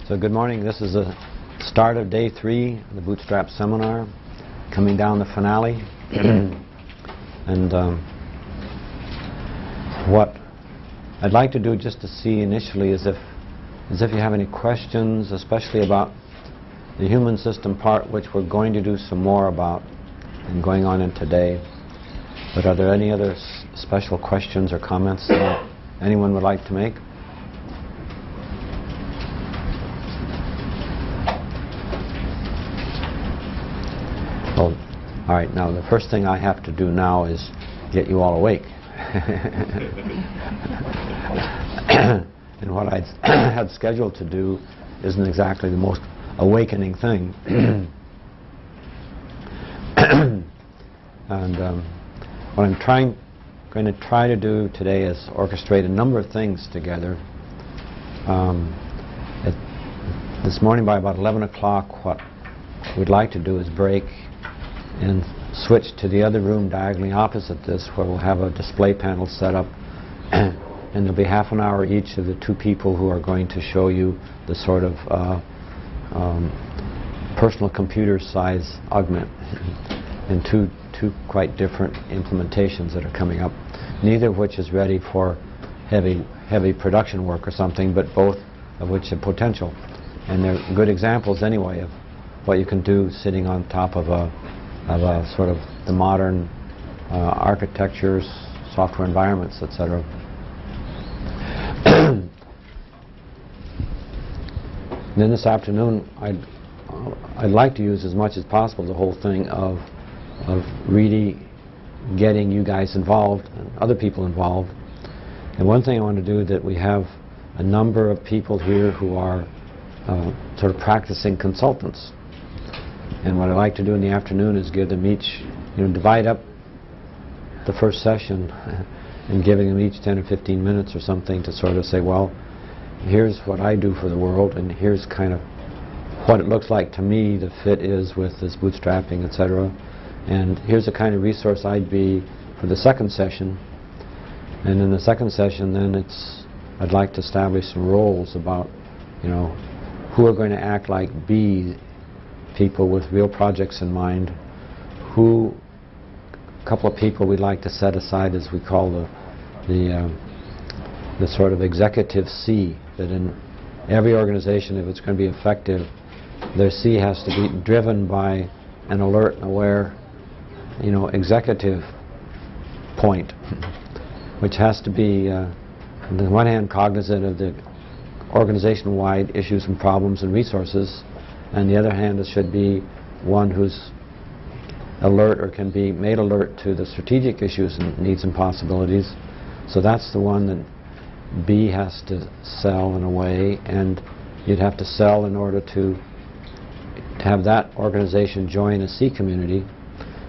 So good morning. This is the start of day 3 of the Bootstrap seminar, coming down the finale. And what I'd like to do just to see initially is if you have any questions, especially about the human system part, which we're going to do some more about and going on in today. But are there any other special questions or comments that anyone would like to make? Oh, all right. Now the first thing I have to do now is get you all awake. And what I had scheduled to do isn't exactly the most awakening thing. And what I'm going to try to do today is orchestrate a number of things together. This morning by about 11 o'clock, what we'd like to do is break and switch to the other room diagonally opposite this, where we'll have a display panel set up, and there'll be half an hour each of the two people who are going to show you the sort of personal computer size augment in two quite different implementations that are coming up, neither of which is ready for heavy production work or something, but both of which have potential. And they're good examples anyway of what you can do sitting on top of a sort of the modern architectures, software environments, etc. Then this afternoon, I'd like to use as much as possible the whole thing of really getting you guys involved and other people involved. And one thing I want to do is that we have a number of people here who are sort of practicing consultants. And what I'd like to do in the afternoon is give them each, divide up the first session and giving them each 10 or 15 minutes or something to sort of say, well, here's what I do for the world, and here's kind of what it looks like to me the fit is with this bootstrapping, etc. And here's the kind of resource I'd be for the second session. And in the second session, then I'd like to establish some roles about, who are going to act like B people with real projects in mind, a couple of people we'd like to set aside as we call the sort of executive C, that in every organization, if it's going to be effective, their C has to be driven by an alert and aware, executive point, which has to be, on the one hand, cognizant of the organization-wide issues and problems and resources, and the other hand, it should be one who's alert or can be made alert to the strategic issues and needs and possibilities. So that's the one that B has to sell in a way, and you'd have to sell in order to have that organization join a C community.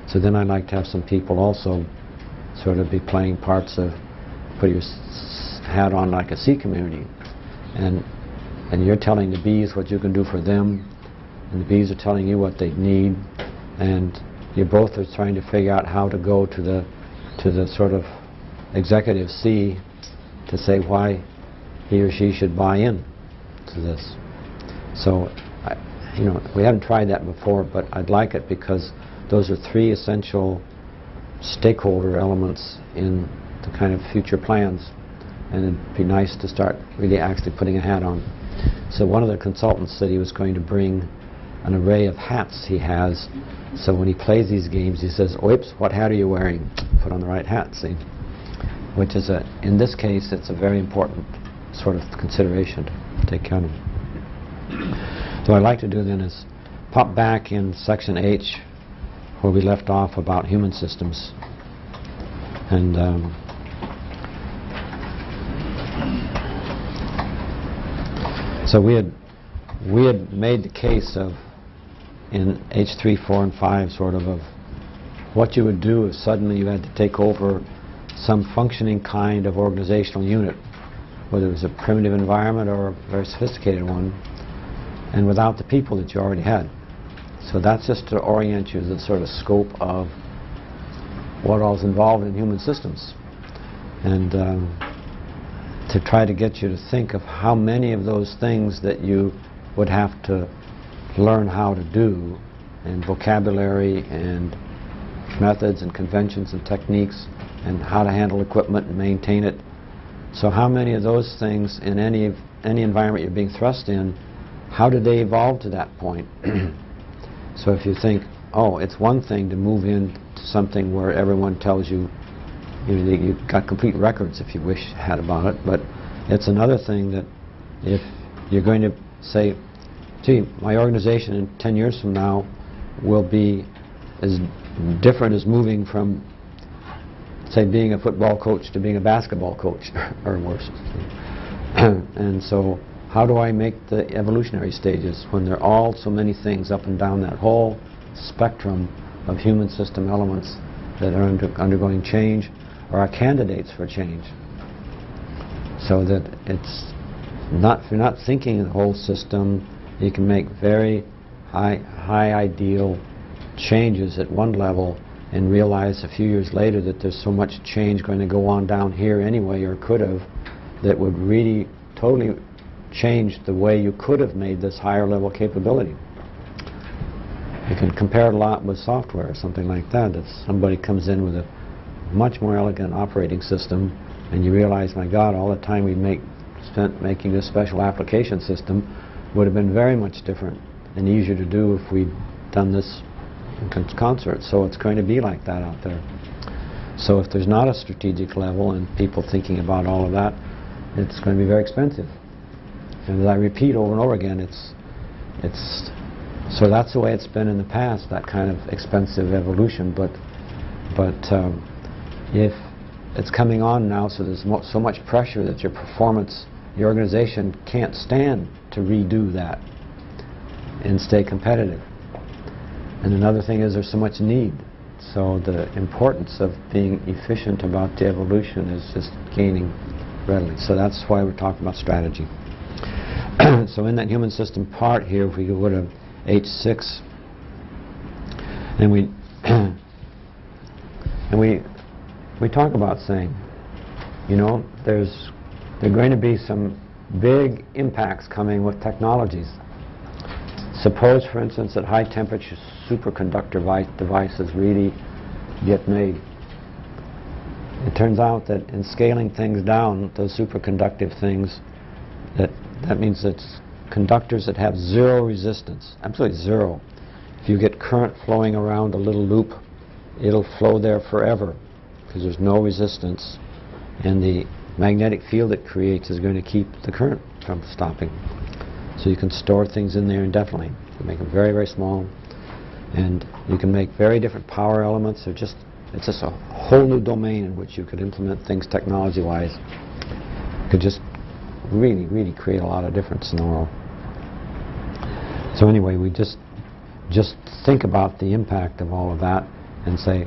So then I'd like to have some people also sort of be playing parts of, put your hat on like a C community, and you're telling the Bs what you can do for them, and the Bs are telling you what they need, and you both are trying to figure out how to go to the sort of executive C to say why he or she should buy in to this. So, we haven't tried that before, but I'd like it because those are 3 essential stakeholder elements in the kind of future plans, and it'd be nice to start really actually putting a hat on. So one of the consultants said he was going to bring an array of hats he has, so when he plays these games he says, "Oops, what hat are you wearing?" Put on the right hat, see? Which is in this case, it's a very important sort of consideration to take care of. So what I'd like to do then is pop back in section H, where we left off about human systems. And so we had made the case of, in H3, 4, and 5, sort of what you would do if suddenly you had to take over some functioning kind of organizational unit, whether it was a primitive environment or a very sophisticated one, and without the people that you already had. So that's just to orient you to the sort of scope of what all is involved in human systems, and to try to get you to think of how many of those things that you would have to learn how to do, and vocabulary and methods and conventions and techniques and how to handle equipment and maintain it. So how many of those things in any environment you're being thrust in, how did they evolve to that point? So if you think, oh, it's one thing to move into something where everyone tells you, you've got complete records if you wish had about it, but it's another thing that if you're going to say, gee, my organization in 10 years from now will be as different as moving from, say, being a football coach to being a basketball coach, or worse. And so how do I make the evolutionary stages when there are all so many things up and down that whole spectrum of human system elements that are undergoing change or are candidates for change? So that it's not, if you're not thinking the whole system, you can make very high ideal changes at one level and realize a few years later that there's so much change going to go on down here anyway, or could have, that would really totally change the way you could have made this higher level capability. You can compare it a lot with software or something like that. If somebody comes in with a much more elegant operating system and you realize, my God, all the time we spent making this special application system would have been very much different and easier to do if we'd done this in concert. So it's going to be like that out there. So if there's not a strategic level and people thinking about all of that, it's going to be very expensive. And as I repeat over and over again, so that's the way it's been in the past, that kind of expensive evolution. But if it's coming on now, so there's so much pressure that your performance, your organization can't stand to redo that and stay competitive. And another thing is there's so much need. So the importance of being efficient about the evolution is just gaining readily. So that's why we're talking about strategy. So in that human system part here, if we go to H6, and we talk about saying, there are going to be some big impacts coming with technologies. Suppose, for instance, that high temperature superconductor devices really get made. It turns out that in scaling things down, those superconductive things, that means it's conductors that have zero resistance, absolutely zero. If you get current flowing around a little loop, it'll flow there forever because there's no resistance, and the magnetic field it creates is going to keep the current from stopping. So you can store things in there indefinitely. You can make them very, very small, and you can make very different power elements. It's just a whole new domain in which you could implement things technology-wise. You could just really, really create a lot of difference in the world. So anyway, we just think about the impact of all of that and say,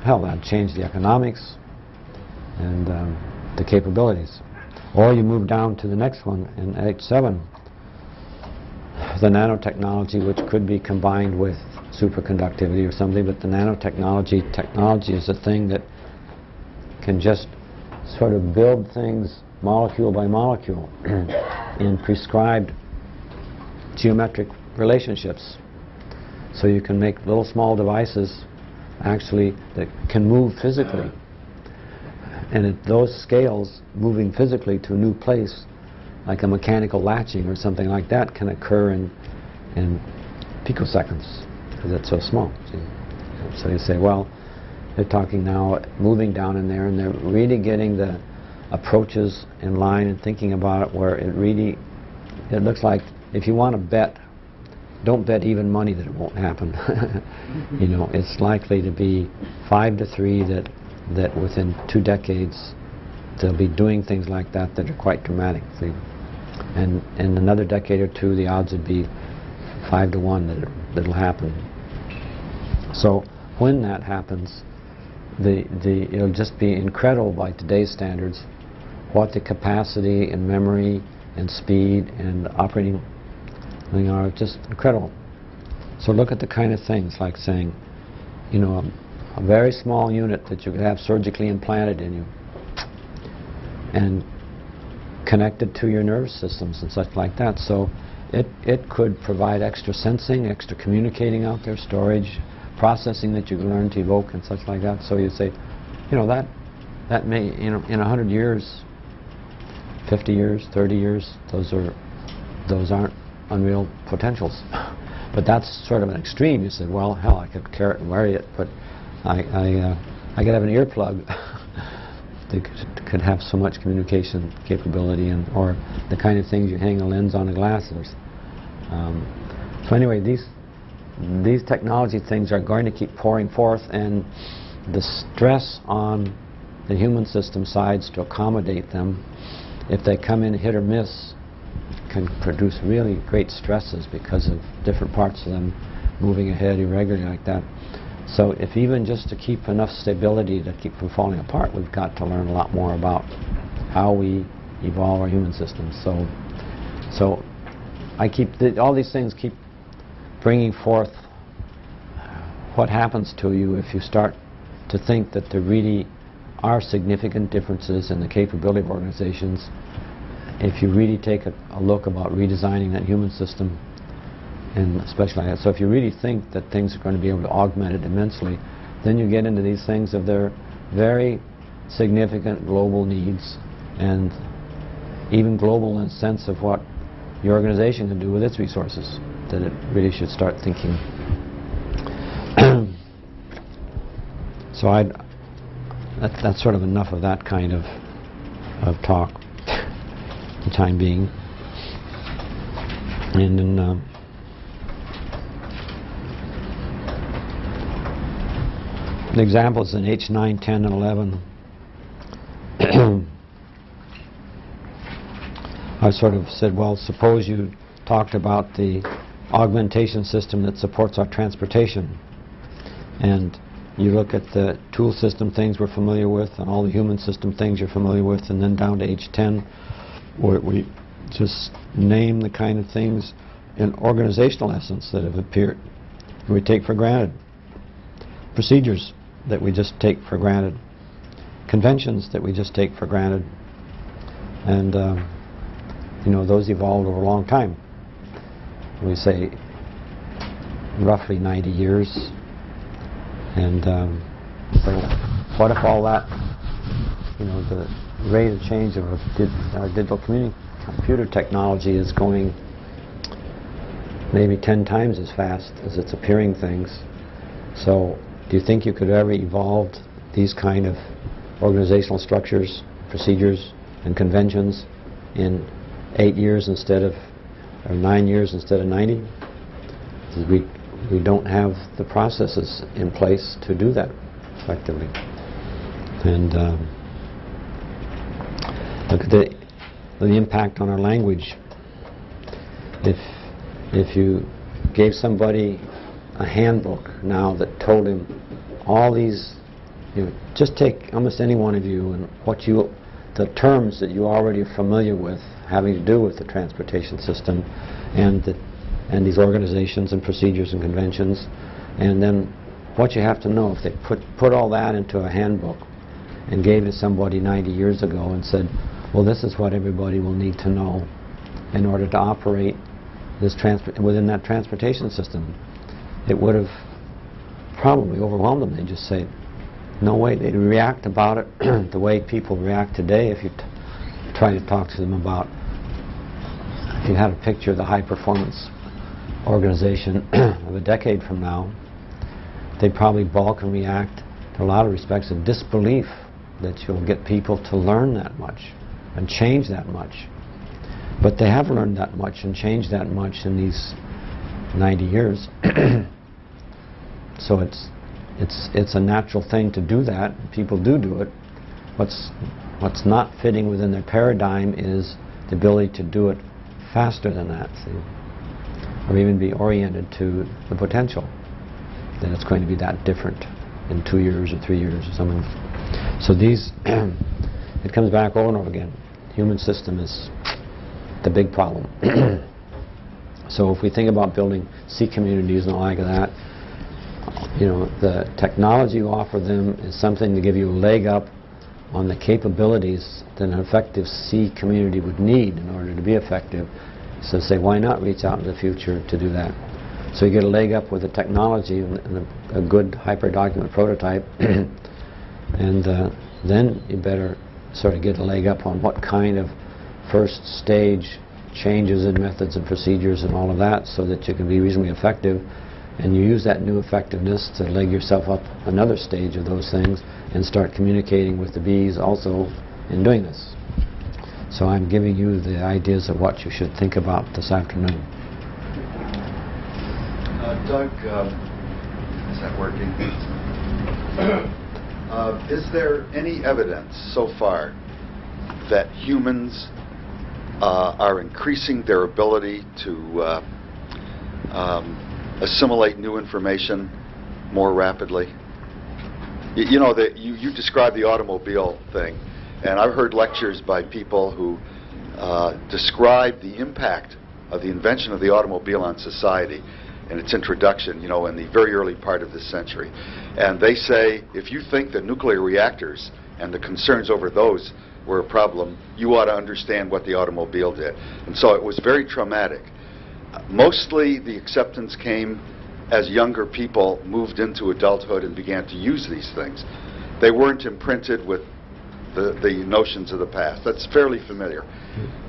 hell, that'd change the economics and the capabilities. Or you move down to the next one in H7, the nanotechnology, which could be combined with superconductivity or something, but the nanotechnology is a thing that can just sort of build things molecule by molecule in prescribed geometric relationships. So you can make little small devices actually that can move physically. And at those scales, moving physically to a new place, like a mechanical latching or something like that, can occur in picoseconds because it's so small. See? So you say, well, they're talking now moving down in there, and they're really getting the approaches in line and thinking about it where it looks like if you want to bet, don't bet even money that it won't happen. It's likely to be 5 to 3 that within 2 decades they'll be doing things like that are quite dramatic. See? And in another decade or 2, the odds would be 5 to 1 that'll happen. So when that happens, it'll just be incredible by today's standards what the capacity and memory and speed and operating are just incredible. So look at the kind of things like saying, a very small unit that you could have surgically implanted in you and connected to your nervous systems and such like that. So it could provide extra sensing, extra communicating out there, storage, processing that you can learn to evoke and such like that. So you say, you know, that may, you know, in 100 years, 50 years, 30 years, those aren't unreal potentials. But that's sort of an extreme. You said, well, hell, I could carrot and wear it, but I could have an earplug that could have so much communication capability, and or the kind of things you hang a lens on a glass. So anyway, these technology things are going to keep pouring forth, and the stress on the human system sides to accommodate them, if they come in hit or miss, can produce really great stresses because of different parts of them moving ahead irregularly like that. So if even just to keep enough stability to keep from falling apart, we've got to learn a lot more about how we evolve our human systems. So I keep all these things keep bringing forth what happens to you if you start to think that there really are significant differences in the capability of organizations. If you really take a look about redesigning that human system, and especially like that. So if you really think that things are going to be able to augment it immensely, then you get into these things of their very significant global needs, and even global in the sense of what your organization can do with its resources, that it really should start thinking. So that's sort of enough of that kind of talk for the time being. And then the examples in H9, 10, and 11 I sort of said, well, suppose you talked about the augmentation system that supports our transportation, and you look at the tool system things we're familiar with and all the human system things you're familiar with, and then down to H10 where we just name the kind of things in organizational essence that have appeared we take for granted, procedures that we just take for granted, conventions that we just take for granted, and you know, those evolved over a long time. We say roughly 90 years. And so what if all that, you know, the rate of change of our digital computer technology is going maybe 10 times as fast as it's appearing things. So do you think you could ever evolve these kind of organizational structures, procedures, and conventions in 8 years instead of, or 9 years instead of 90? We don't have the processes in place to do that effectively. And look at the impact on our language. If you gave somebody a handbook now that told him all these, you know, just take almost any one of you and the terms that you already are familiar with having to do with the transportation system and these organizations and procedures and conventions, and then what you have to know. If they put all that into a handbook and gave it to somebody 90 years ago and said, well, this is what everybody will need to know in order to operate this within that transportation system, it would have probably overwhelmed them. They'd just say, no way. They'd react about it the way people react today if you try to talk to them about, if you had a picture of the high-performance organization of a decade from now, they'd probably balk and react to a lot of respects of disbelief that you'll get people to learn that much and change that much. But they have learned that much and changed that much in these 90 years. So it's a natural thing to do that. People do it. What's not fitting within their paradigm is the ability to do it faster than that, see? Or even be oriented to the potential that it's going to be that different in 2 years or 3 years or something. So these, it comes back over and over again. Human system is the big problem. So if we think about building C communities and all like that, you know, the technology you offer them is something to give you a leg up on the capabilities that an effective C community would need in order to be effective. So say, why not reach out in the future to do that? So you get a leg up with the technology and a good hyperdocument prototype, and then you better sort of get a leg up on what kind of first stage changes in methods and procedures and all of that, so that you can be reasonably effective, and you use that new effectiveness to leg yourself up another stage of those things and start communicating with the bees also in doing this. So I'm giving you the ideas of what you should think about this afternoon. Doug, is that working? Is there any evidence so far that humans are increasing their ability to assimilate new information more rapidly? You know, that you described the automobile thing, and I've heard lectures by people who describe the impact of the invention of the automobile on society and its introduction, you know, in the very early part of this century. And they say, if you think that nuclear reactors and the concerns over those were a problem, you ought to understand what the automobile did. And so it was very traumatic. Mostly the acceptance came as younger people moved into adulthood and began to use these things. They weren't imprinted with the notions of the past. That's fairly familiar.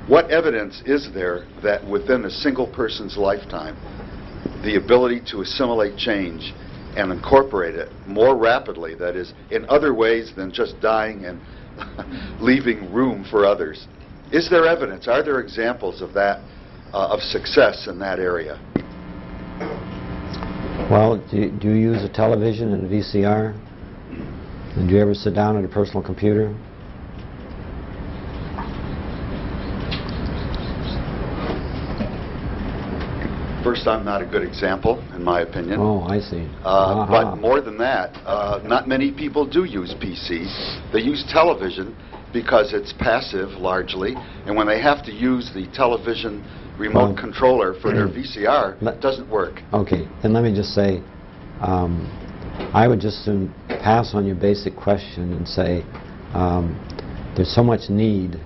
What evidence is there that within a single person's lifetime, the ability to assimilate change and incorporate it more rapidly, that is, in other ways than just dying and leaving room for others? Is there evidence? Are there examples of that, of success in that area? Well, do you use a television and a VCR? And do you ever sit down at a personal computer? First, I'm not a good example, in my opinion. Oh, I see. But more than that, not many people do use PCs. They use television because it's passive, largely, and when they have to use the television remote controller for their VCR, it doesn't work. Okay, then let me just say, I would just soon pass on your basic question and say, there's so much need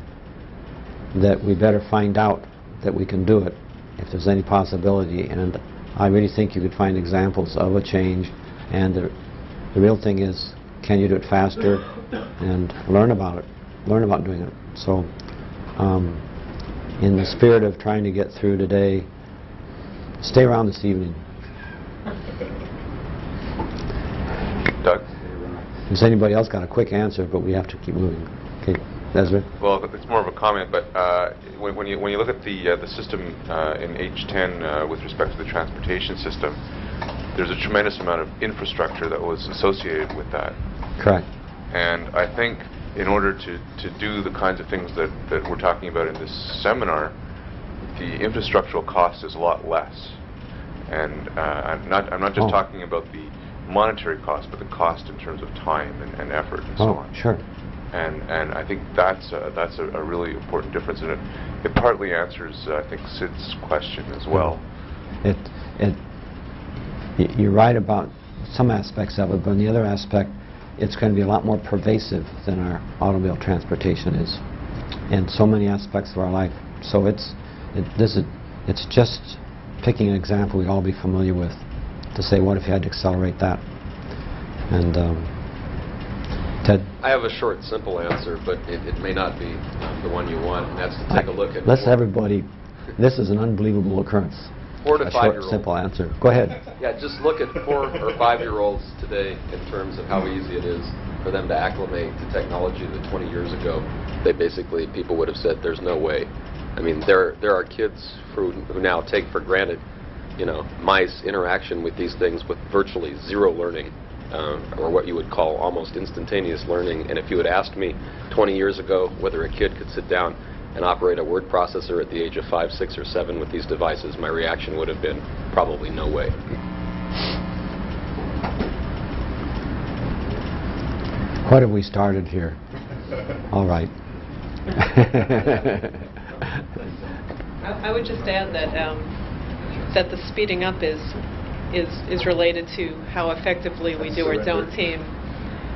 that we better find out that we can do it, if there's any possibility, and I really think you could find examples of a change, and the real thing is, can you do it faster, and learn about it, learn about doing it. So in the spirit of trying to get through today, stay around this evening. Doug? Has anybody else got a quick answer, but we have to keep moving. Okay, Desiree? Well, it's more of a comment, but when you look at the system in H10 with respect to the transportation system, there's a tremendous amount of infrastructure that was associated with that. Correct. And I think in order to do the kinds of things that we're talking about in this seminar, the infrastructural cost is a lot less. And I'm not just talking about the monetary cost, but the cost in terms of time and effort and so on. Sure. And I think that's a really important difference, and it partly answers, I think, Sid's question as well. You're right about some aspects of it, but on the other aspect, it's going to be a lot more pervasive than our automobile transportation is in so many aspects of our life. So it's just picking an example we'd all be familiar with to say, what if you had to accelerate that? And Ted? I have a short, simple answer, but it may not be the one you want, and that's to take a look at... Let's everybody... This is an unbelievable occurrence. 4 to 5 year olds. Simple answer. Go ahead. Yeah, just look at 4 or 5 year olds today in terms of how easy it is for them to acclimate to technology that 20 years ago, people would have said, there's no way. I mean, there are kids who now take for granted, you know, mice interaction with these things with virtually zero learning, or what you would call almost instantaneous learning. And if you had asked me 20 years ago whether a kid could sit down and operate a word processor at the age of 5, 6, or 7 with these devices, my reaction would have been probably no way. What have we started here? All right. I would just add that that the speeding up is related to how effectively we do our zone team.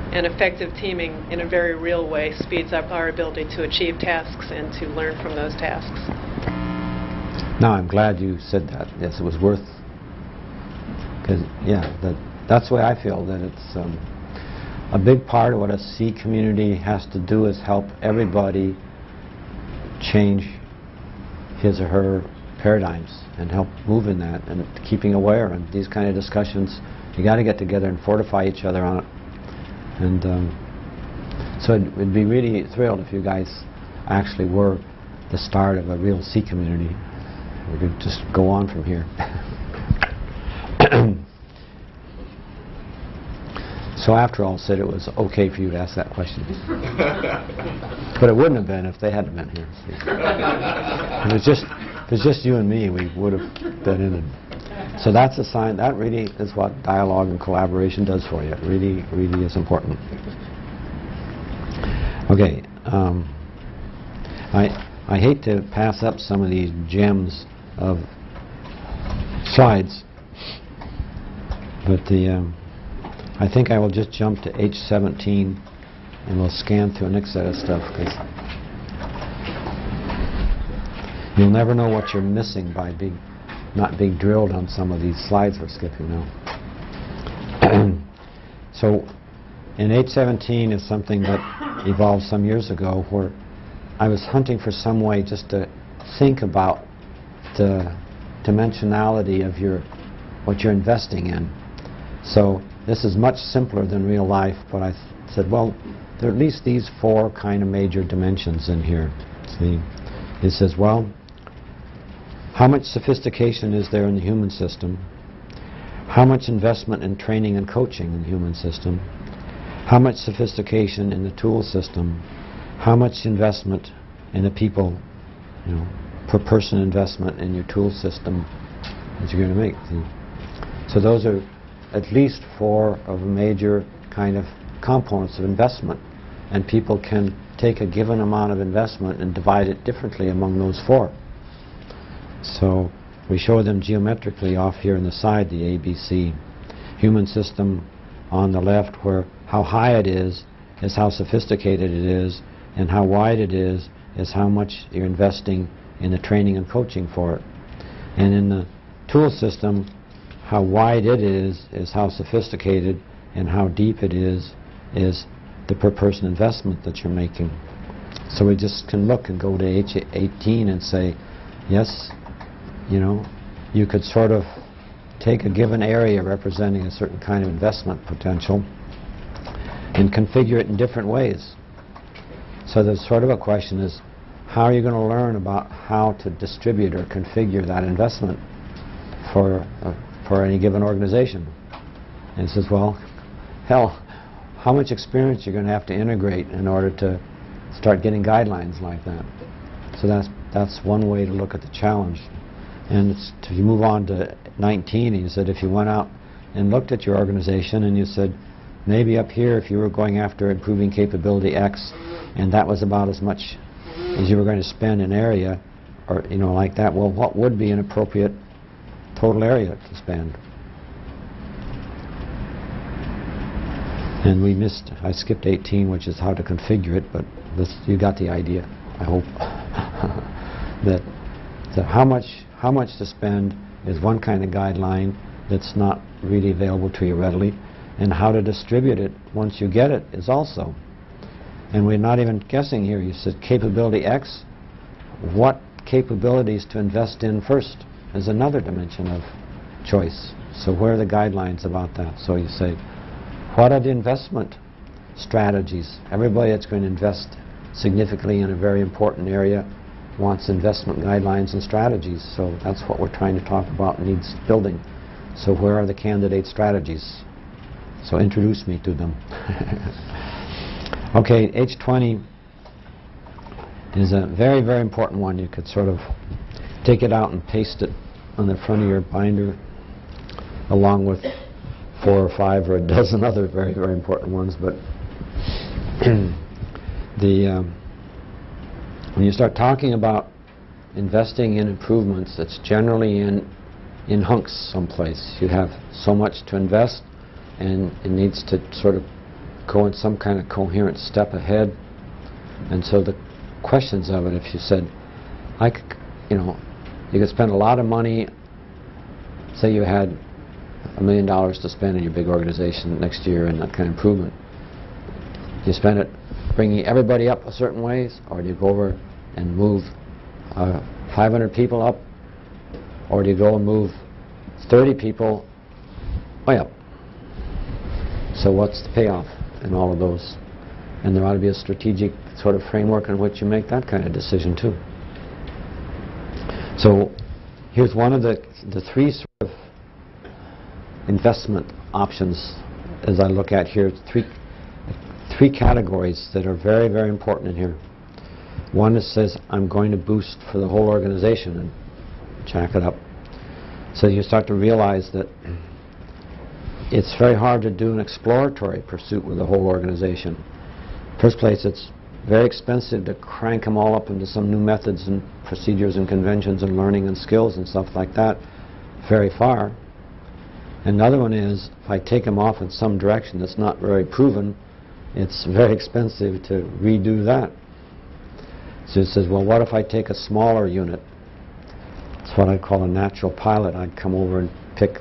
And effective teaming in a very real way speeds up our ability to achieve tasks and to learn from those tasks. No, I'm glad you said that. Yes, it was worth, because that's the way I feel, that it's a big part of what a C community has to do is help everybody change his or her paradigms and help move in that, and keeping aware. And these kind of discussions, you got to get together and fortify each other on it. And so it'd be really thrilled if you guys actually were the start of a real C community. We could just go on from here. So after all said, it was okay for you to ask that question. But it wouldn't have been if they hadn't been here. If it was just you and me, we would have been in it. So that's a sign. That really is what dialogue and collaboration does for you. It really, really is important. Okay. I hate to pass up some of these gems of slides, but I think I will just jump to H17 and we'll scan through the next set of stuff, because you'll never know what you're missing by not being drilled on some of these slides we're skipping now. So in H17 is something that evolved some years ago, where I was hunting for some way just to think about the dimensionality of what you're investing in. So this is much simpler than real life, but I said, well, there are at least these 4 kind of major dimensions in here. See, it says, well, how much sophistication is there in the human system? How much investment in training and coaching in the human system? How much sophistication in the tool system? How much investment in the people, per person investment in your tool system that you're going to make? See? So those are at least 4 of the major kind of components of investment, and people can take a given amount of investment and divide it differently among those 4. So we show them geometrically off here on the side, the ABC. Human system on the left, where how high it is how sophisticated it is, and how wide it is how much you're investing in the training and coaching for it. And in the tool system, how wide it is how sophisticated, and how deep it is the per person investment that you're making. So we just can look and go to H18 and say, yes, you could sort of take a given area representing a certain kind of investment potential and configure it in different ways. So there's sort of a question is, how are you going to learn about how to distribute or configure that investment for any given organization? And it says, well, hell, how much experience you're going to have to integrate in order to start getting guidelines like that. So that's one way to look at the challenge. And if you move on to 19, and you said if you went out and looked at your organization and you said, maybe up here if you were going after improving capability X, and that was about as much as you were going to spend in area, or like that, well, what would be an appropriate total area to spend? And I skipped 18, which is how to configure it, but you got the idea, I hope. that how much to spend is one kind of guideline that's not really available to you readily, and how to distribute it once you get it is also. And we're not even guessing here. You said capability X. What capabilities to invest in first is another dimension of choice. So where are the guidelines about that? So you say, what are the investment strategies? Everybody that's going to invest significantly in a very important area wants investment guidelines and strategies. So that's what we're trying to talk about, needs building. So where are the candidate strategies? So introduce me to them. Okay, H20 is a very, very important one. You could sort of take it out and paste it on the front of your binder, along with 4 or 5 or a dozen other very, very important ones. But when you start talking about investing in improvements, it's generally in hunks someplace. You have so much to invest, and it needs to sort of go in some kind of coherent step ahead. And so the questions of it, if you said, You could spend a lot of money. Say you had $1 million to spend in your big organization next year in that kind of improvement. Do you spend it bringing everybody up a certain ways, or do you go over and move 500 people up, or do you go and move 30 people way up? So what's the payoff in all of those? And there ought to be a strategic sort of framework in which you make that kind of decision too. So here's one of the three sort of investment options as I look at here. Three categories that are very, very important in here. One that says, I'm going to boost for the whole organization and jack it up. So you start to realize that it's very hard to do an exploratory pursuit with the whole organization. First place, it's very expensive to crank them all up into some new methods and procedures and conventions and learning and skills and stuff like that very far. Another one is, if I take them off in some direction that's not very proven, it's very expensive to redo that. So it says, well, what if I take a smaller unit? It's what I'd call a natural pilot. I'd come over and pick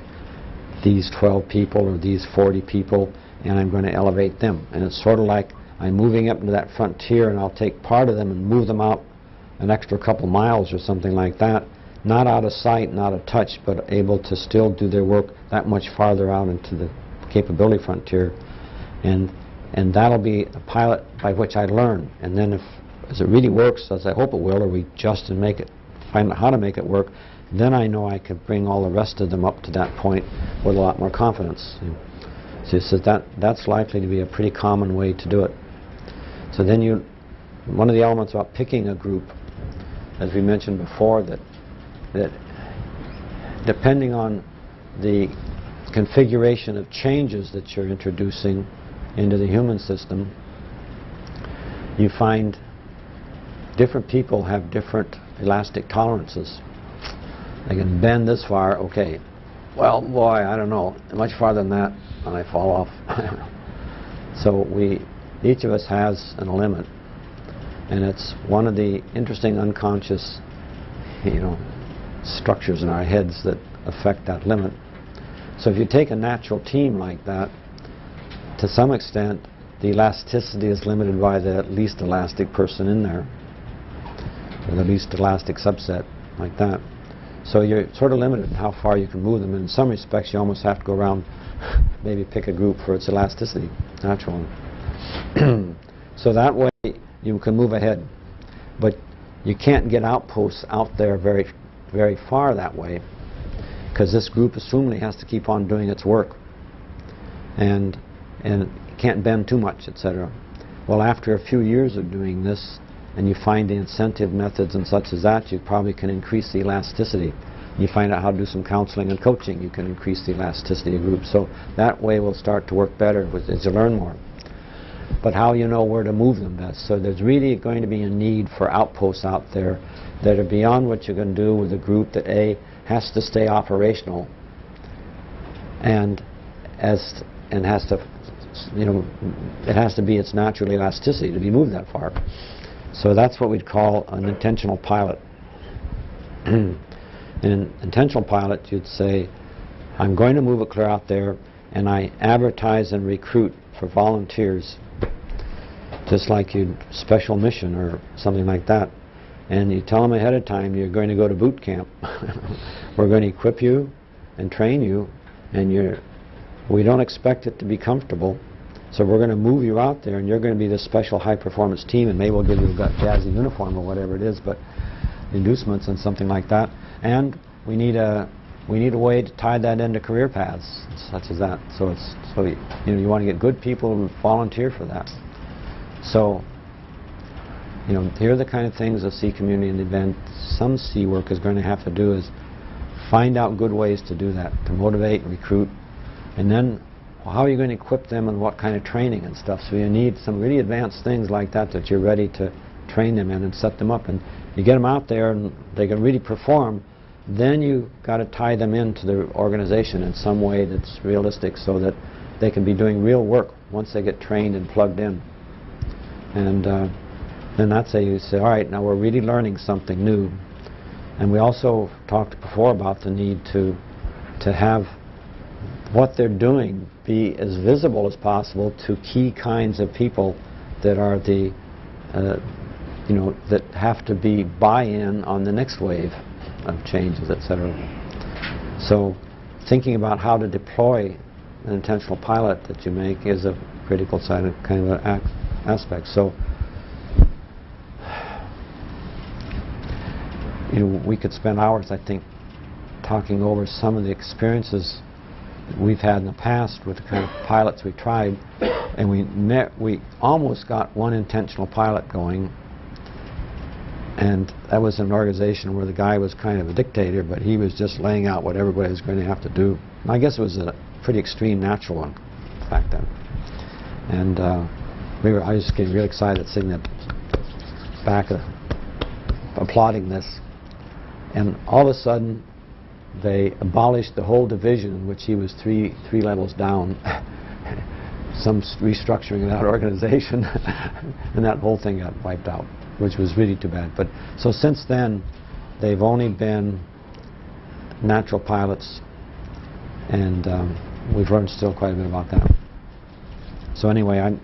these 12 people or these 40 people, and I'm going to elevate them. And it's sort of like I'm moving up into that frontier, and I'll take part of them and move them out an extra couple miles or something like that. Not out of sight, not out of touch, but able to still do their work that much farther out into the capability frontier. And that'll be a pilot by which I learn. And then if it really works, as I hope it will, or we adjust and make it, find out how to make it work, then I know I can bring all the rest of them up to that point with a lot more confidence. So it says that's likely to be a pretty common way to do it. So then one of the elements about picking a group, as we mentioned before, that depending on the configuration of changes that you're introducing into the human system, you find different people have different elastic tolerances. They can bend this far, okay. Well, boy, I don't know. Much farther than that, and I fall off. So each of us has a limit, and it's one of the interesting unconscious, structures in our heads that affect that limit. So if you take a natural team like that, to some extent, the elasticity is limited by the least elastic person in there, or the least elastic subset, like that. So you're sort of limited in how far you can move them. In some respects, you almost have to go around, maybe pick a group for its elasticity, natural. So that way, you can move ahead. But you can't get outposts out there very, very far that way, because this group assumedly has to keep on doing its work. And can't bend too much, etc. Well, after a few years of doing this, and you find the incentive methods and such as that, you probably can increase the elasticity. You find out how to do some counseling and coaching, you can increase the elasticity of groups. So that way will start to work better as you learn more. But how you know where to move them best? So there's really going to be a need for outposts out there that are beyond what you can do with a group that has to stay operational and has to, it has to be its natural elasticity to be moved that far. So that's what we'd call an intentional pilot. In an intentional pilot, you'd say, I'm going to move it clear out there, and I advertise and recruit for volunteers, just like you'd special mission or something like that. And you tell them ahead of time, you're going to go to boot camp. We're going to equip you and train you, and we don't expect it to be comfortable. So we're going to move you out there, and you're going to be this special high-performance team, and maybe we'll give you a jazzy uniform or whatever it is, but inducements and something like that. And we need a way to tie that into career paths, such as that. So you want to get good people who volunteer for that. So here are the kind of things a C community and event, some C work is going to have to do is find out good ways to do that, to motivate, recruit, and then how are you going to equip them and what kind of training and stuff. So you need some really advanced things like that you're ready to train them in and set them up. And you get them out there and they can really perform, then you got to tie them into the organization in some way that's realistic so that they can be doing real work once they get trained and plugged in. And then that's how you say, all right, now we're really learning something new. And we also talked before about the need to have what they're doing be as visible as possible to key kinds of people that are the, that have to be buy-in on the next wave of changes, etc. So thinking about how to deploy an intentional pilot that you make is a critical side of kind of an aspect. So we could spend hours, I think, talking over some of the experiences that we've had in the past with the kind of pilots we tried, and we almost got one intentional pilot going, and that was an organization where the guy was kind of a dictator, but he was just laying out what everybody was going to have to do. And I guess it was a pretty extreme natural one back then. And I was just getting really excited sitting at the back applauding this. And all of a sudden, they abolished the whole division, in which he was three levels down. Some restructuring of that organization, and that whole thing got wiped out, which was really too bad. But so since then, they've only been natural pilots, and we've learned still quite a bit about that. So anyway, I'm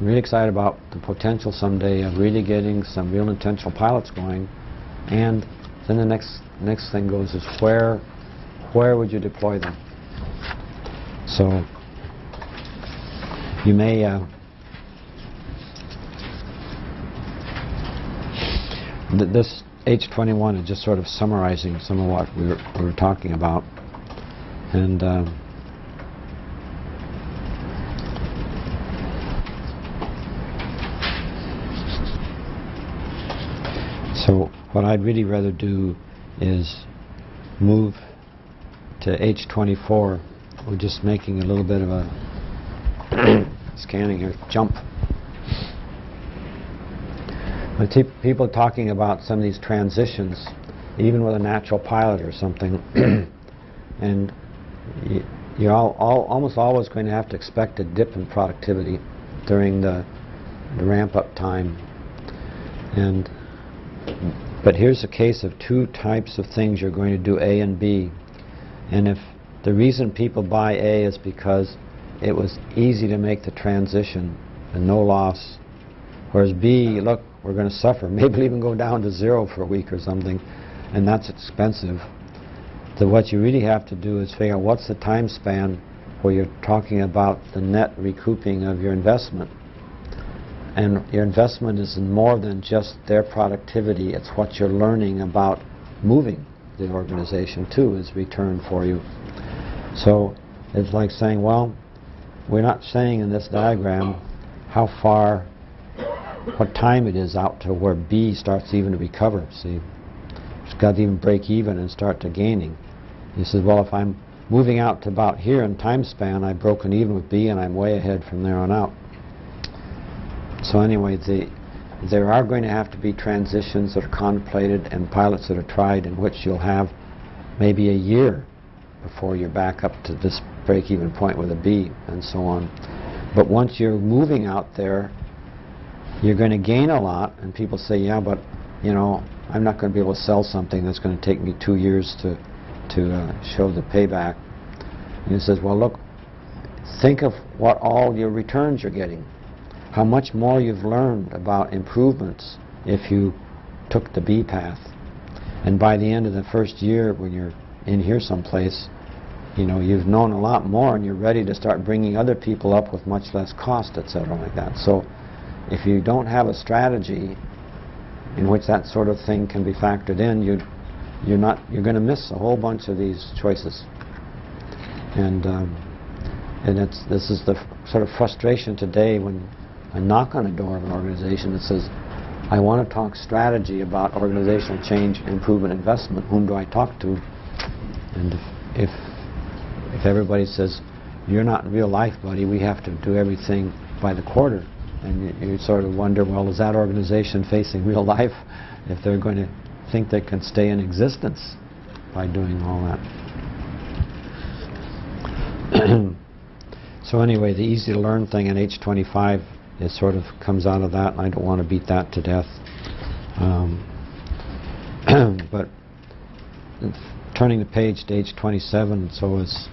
really excited about the potential someday of really getting some real intentional pilots going, and then the next thing goes is where would you deploy them? So you may this H21 is just sort of summarizing some of what we were talking about, and so what I'd really rather do is move to H24. We're just making a little bit of a scanning here, jump. When people are talking about some of these transitions, even with a natural pilot or something, and you're almost always going to have to expect a dip in productivity during the ramp-up time. But here's a case of two types of things you're going to do, A and B. And if the reason people buy A is because it was easy to make the transition and no loss, whereas B, look, we're going to suffer, maybe even go down to 0 for a week or something, and that's expensive. So what you really have to do is figure out what's the time span where you're talking about the net recouping of your investment. And your investment is in more than just their productivity, it's what you're learning about moving the organization too is return for you. So it's like saying, well, we're not saying in this diagram how far, what time it is out to where B starts even to recover. See, it's got to even break even and start to gaining. He says, well, if I'm moving out to about here in time span, I've broken even with B and I'm way ahead from there on out. So anyway, there are going to have to be transitions that are contemplated and pilots that are tried in which you'll have maybe a year before you're back up to this break-even point with a B and so on. But once you're moving out there, you're going to gain a lot, and people say, yeah, but I'm not going to be able to sell something that's going to take me 2 years to show the payback. And he says, well, look, think of what all your returns you're getting. How much more you've learned about improvements if you took the B path. And by the end of the first year, when you're in here someplace, you've known a lot more and you're ready to start bringing other people up with much less cost, etc. like that. So if you don't have a strategy in which that sort of thing can be factored in, you're going to miss a whole bunch of these choices. And this is the sort of frustration today when I knock on the door of an organization that says, I want to talk strategy about organizational change, improvement, investment. Whom do I talk to? And if everybody says, you're not in real life, buddy, we have to do everything by the quarter, and you sort of wonder, well, is that organization facing real life if they're going to think they can stay in existence by doing all that? So anyway, the easy to learn thing in H25, it sort of comes out of that, and I don't want to beat that to death. But turning the page to age 27, so is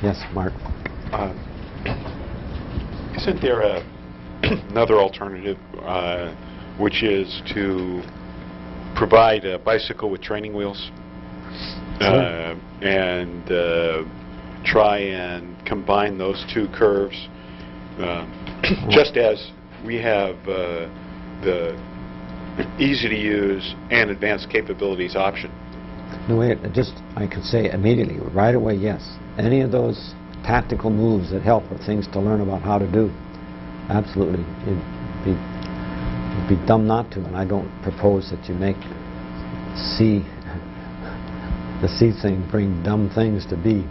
yes, Mark. Isn't there another alternative, which is to provide a bicycle with training wheels? Sure. And try and combine those two curves, just as we have the easy to use and advanced capabilities option. No, wait, I could say immediately, right away, yes. Any of those tactical moves that help or things to learn about how to do, absolutely. It'd be dumb not to, and I don't propose that you make the C thing bring dumb things to be.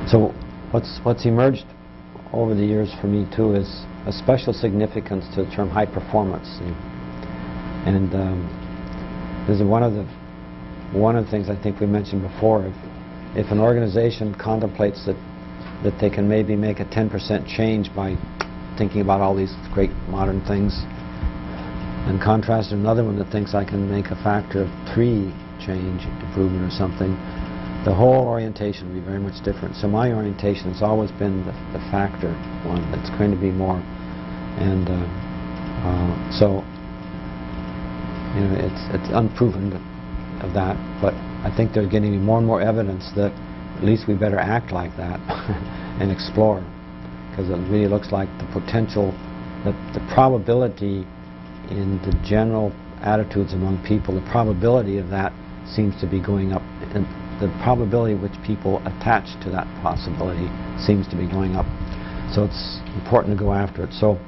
So what's emerged over the years for me too is a special significance to the term high performance, and this is one of the things I think we mentioned before. If an organization contemplates that they can maybe make a 10% change by thinking about all these great modern things, and contrast another one that thinks I can make a factor of 3 change improvement or something, the whole orientation will be very much different. So my orientation has always been the factor one, that's going to be more. And so, you know, it's unproven of that, but I think there's getting more and more evidence that at least we better act like that and explore, because it really looks like the potential, the probability in the general attitudes among people, the probability of that seems to be going up, and the probability which people attach to that possibility seems to be going up. So it's important to go after it. So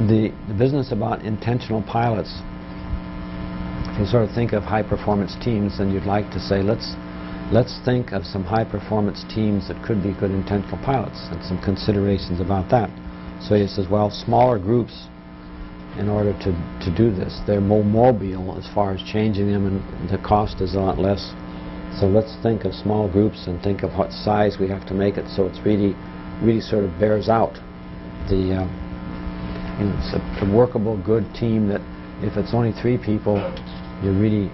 the business about intentional pilots, if you sort of think of high-performance teams, then you'd like to say, let's think of some high-performance teams that could be good intentional pilots, and some considerations about that. So he says, well, smaller groups, in order to do this, they're more mobile as far as changing them, and the cost is a lot less. So let's think of small groups and think of what size we have to make it so it's really sort of bears out the you know, it's a workable, good team, that if it's only 3 people, you're really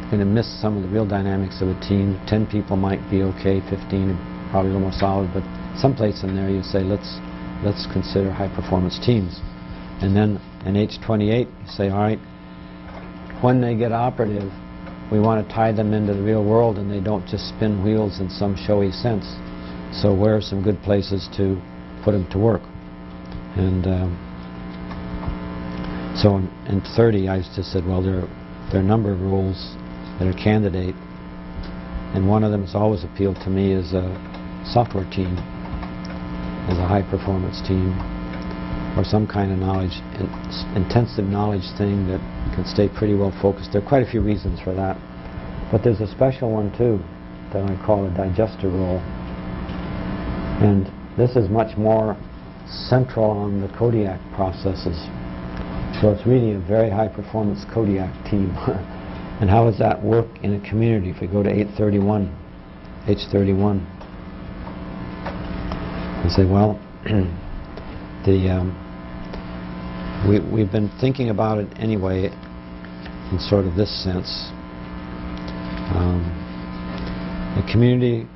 going to miss some of the real dynamics of a team. 10 people might be okay, 15 are probably a little more solid, but someplace in there you say, let's consider high-performance teams. And then in age 28, you say, all right, when they get operative, we want to tie them into the real world and they don't just spin wheels in some showy sense. So where are some good places to put them to work? And so in 30, I just said, well, there are a number of roles that are candidate, and one of them has always appealed to me as a software team, as a high-performance team, or some kind of knowledge, intensive knowledge thing that can stay pretty well focused. There are quite a few reasons for that. But there's a special one too that I call a digester role. And this is much more central on the Kodiak processes. So it's really a very high performance Kodiak team. And how does that work in a community? If we go to H31, and say, well, we've been thinking about it anyway in sort of this sense. A community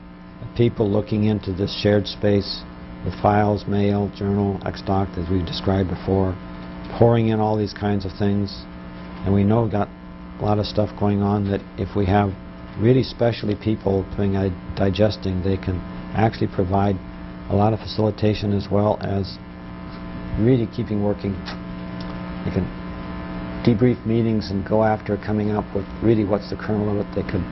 of people looking into this shared space with files, mail, journal, Xdoc, as we've described before, pouring in all these kinds of things. And we know we've got a lot of stuff going on that if we have really specialty people doing digesting, they can actually provide a lot of facilitation as well as really keeping working. They can debrief meetings and go after coming up with really what's the kernel of it. They could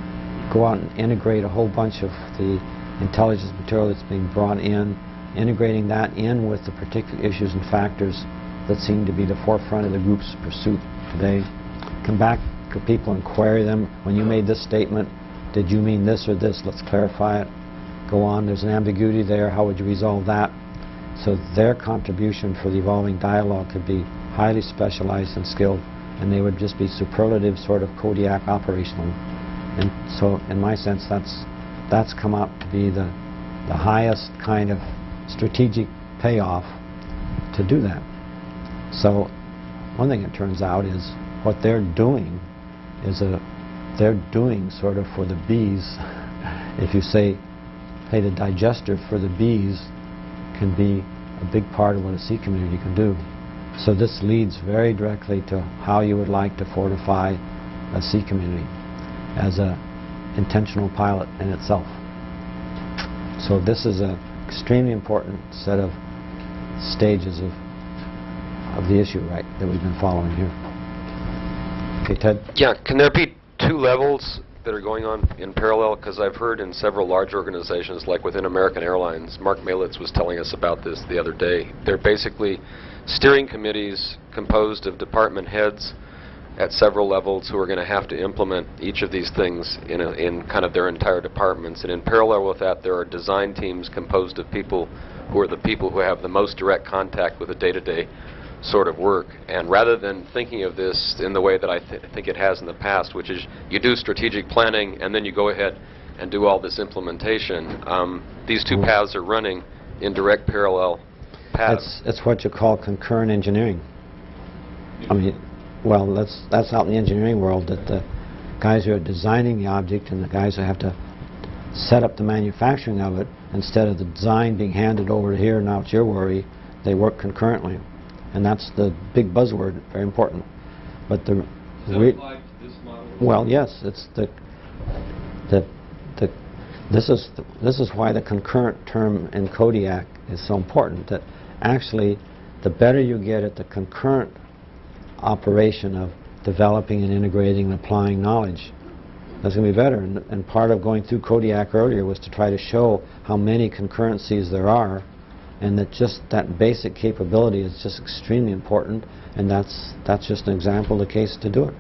go out and integrate a whole bunch of the intelligence material that's being brought in, integrating that in with the particular issues and factors that seem to be the forefront of the group's pursuit today. Come back to people and query them. When you made this statement, did you mean this or this? Let's clarify it. Go on, there's an ambiguity there. How would you resolve that? So their contribution for the evolving dialogue could be highly specialized and skilled, and they would just be superlative sort of Kodiak operational. And so in my sense, that's come out to be the highest kind of strategic payoff to do that. So one thing it turns out is what they're doing is they're doing sort of for the bees. If you say, hey, the digester for the bees can be a big part of what a sea community can do. So this leads very directly to how you would like to fortify a sea community as an intentional pilot in itself. So this is an extremely important set of stages of the issue, right, that we've been following here. Okay, Ted? Yeah, can there be two levels that are going on in parallel? Because I've heard in several large organizations, like within American Airlines, Mark Malitz was telling us about this the other day. They're basically steering committees composed of department heads at several levels who are going to have to implement each of these things in kind of their entire departments. And in parallel with that, there are design teams composed of people who are the people who have the most direct contact with the day-to-day sort of work. And rather than thinking of this in the way that I think it has in the past, which is you do strategic planning and then you go ahead and do all this implementation, these two paths are running in direct parallel paths. It's what you call concurrent engineering. I mean, well, that's out in the engineering world, that the guys who are designing the object and the guys who have to set up the manufacturing of it, instead of the design being handed over to here, now it's your worry, they work concurrently. And that's the big buzzword, very important. But the Does that apply to this model? well, yes, it's this is why the concurrent term in Kodiak is so important. That actually, the better you get at the concurrent operation of developing and integrating and applying knowledge, that's going to be better. And part of going through Kodiak earlier was to try to show how many concurrencies there are, and that just that basic capability is just extremely important, and that's just an example of the case to do it.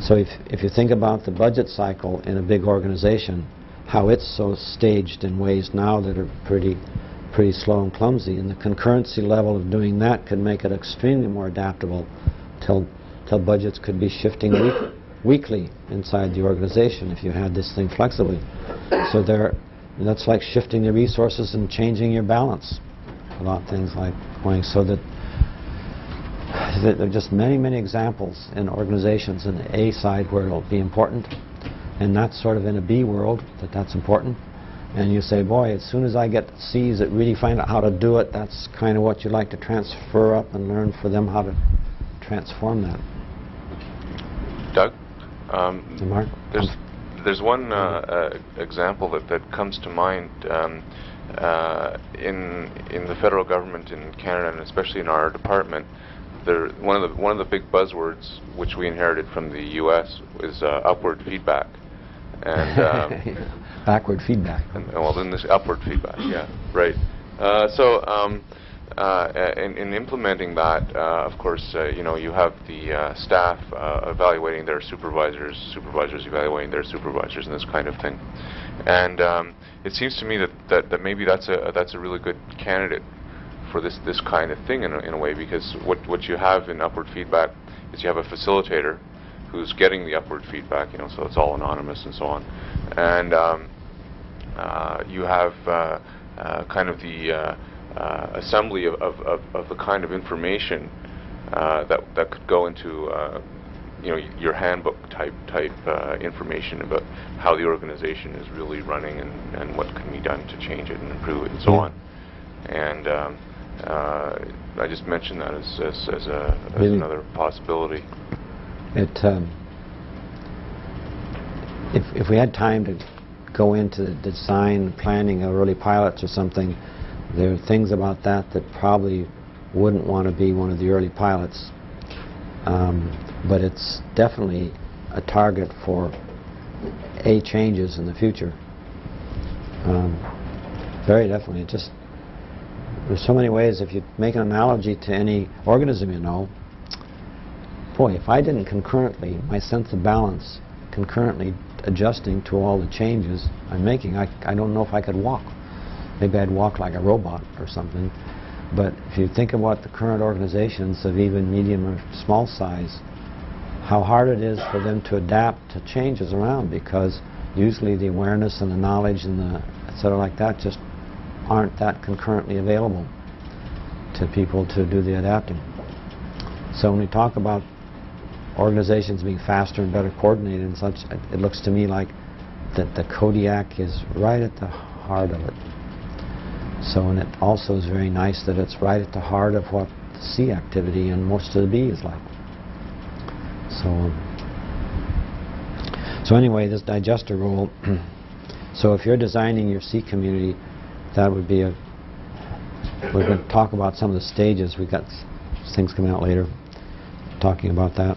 So if you think about the budget cycle in a big organization, how it's so staged in ways now that are pretty slow and clumsy, and the concurrency level of doing that could make it extremely more adaptable till budgets could be shifting weekly inside the organization if you had this thing flexibly. So that's like shifting the resources and changing your balance. A lot of things like going so that there are just many examples in organizations in the A side where it'll be important, and that's sort of in a B world that's important. And you say, boy, as soon as I get C's that really find out how to do it, that's kind of what you like to transfer up and learn for them how to transform that. Doug? Mark? There's one example that comes to mind in the federal government in Canada, and especially in our department. One of the big buzzwords which we inherited from the U.S. is upward feedback, and backward feedback. Well, then this upward feedback, yeah, right. In implementing that, of course, you have the staff evaluating their supervisors, supervisors evaluating their supervisors, and this kind of thing. And it seems to me that maybe that's a really good candidate for this kind of thing in a way, because what you have in upward feedback is you have a facilitator who's getting the upward feedback, so it's all anonymous and so on, and you have kind of the assembly of the kind of information that could go into your handbook type information about how the organization is really running and what can be done to change it and improve it and so on. And I just mentioned that as another possibility. If we had time to go into the design, planning of early pilots or something, there are things about that probably wouldn't want to be one of the early pilots. But it's definitely a target for changes in the future. Very definitely. There's so many ways. If you make an analogy to any organism boy, if I didn't concurrently, my sense of balance, concurrently adjusting to all the changes I'm making, I don't know if I could walk. Maybe I'd walk like a robot or something. But if you think about the current organizations of even medium or small size, how hard it is for them to adapt to changes around, because usually the awareness and the knowledge and the et cetera like that just aren't that concurrently available to people to do the adapting. So when we talk about organizations being faster and better coordinated and such, it looks to me like that the Kodiak is right at the heart of it. So, and it also is very nice that it's right at the heart of what the C activity and most of the B is like. So anyway, this digester role, so if you're designing your C community, that would be we're going to talk about some of the stages. We've got things coming out later talking about that.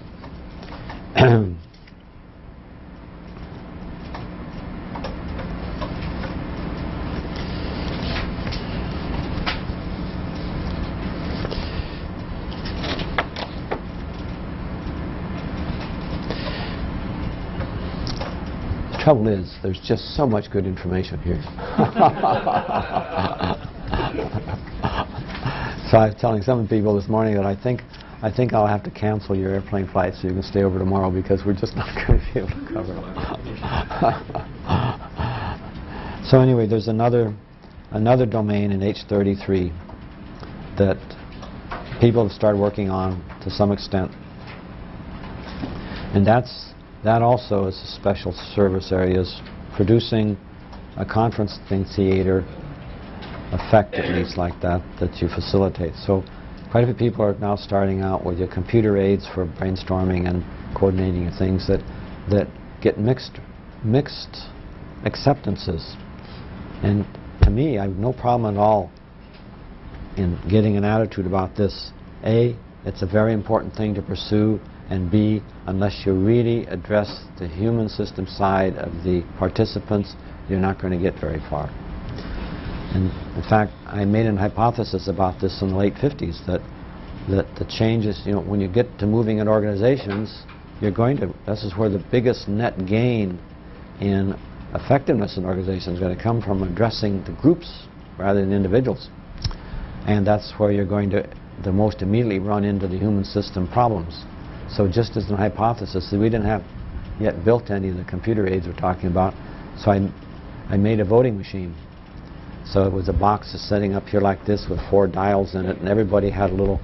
The trouble is, there's just so much good information here. So I was telling some people this morning that I think I'll have to cancel your airplane flight so you can stay over tomorrow, because we're just not going to be able to cover it. So anyway, there's another domain in H33 that people have started working on to some extent, and that also is a special service area, is producing a conferencing theater effect, at least like that you facilitate. So quite a few people are now starting out with your computer aids for brainstorming and coordinating things that get mixed acceptances. And to me, I have no problem at all in getting an attitude about this. A, it's a very important thing to pursue, and B, unless you really address the human system side of the participants, you're not going to get very far. And in fact, I made a hypothesis about this in the late 50s, that the changes, when you get to moving in organizations, this is where the biggest net gain in effectiveness in organizations is going to come from, addressing the groups rather than individuals. And that's where you're going to the most immediately run into the human system problems. So just as a hypothesis, we didn't have yet built any of the computer aids we're talking about, so I made a voting machine. So it was a box setting up here like this with 4 dials in it, and everybody had a little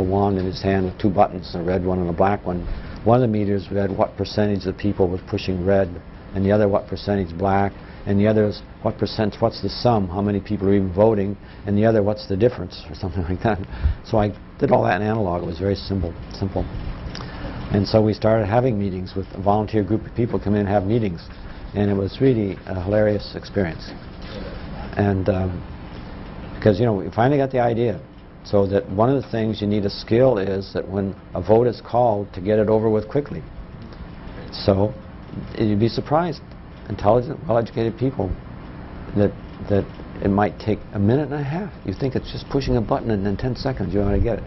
wand in his hand with 2 buttons, a red one and a black one. One of the meters read what percentage of people was pushing red, and the other what percentage black, and the other is what's the sum, how many people are even voting, and the other what's the difference, or something like that. So I did all that in analog. It was very simple. And so we started having meetings with a volunteer group of people come in and have meetings, and it was really a hilarious experience. And because we finally got the idea, so that one of the things you need a skill is that when a vote is called, to get it over with quickly. So you'd be surprised, intelligent, well-educated people, that it might take a minute and a half. You think it's just pushing a button and in 10 seconds you want to get it,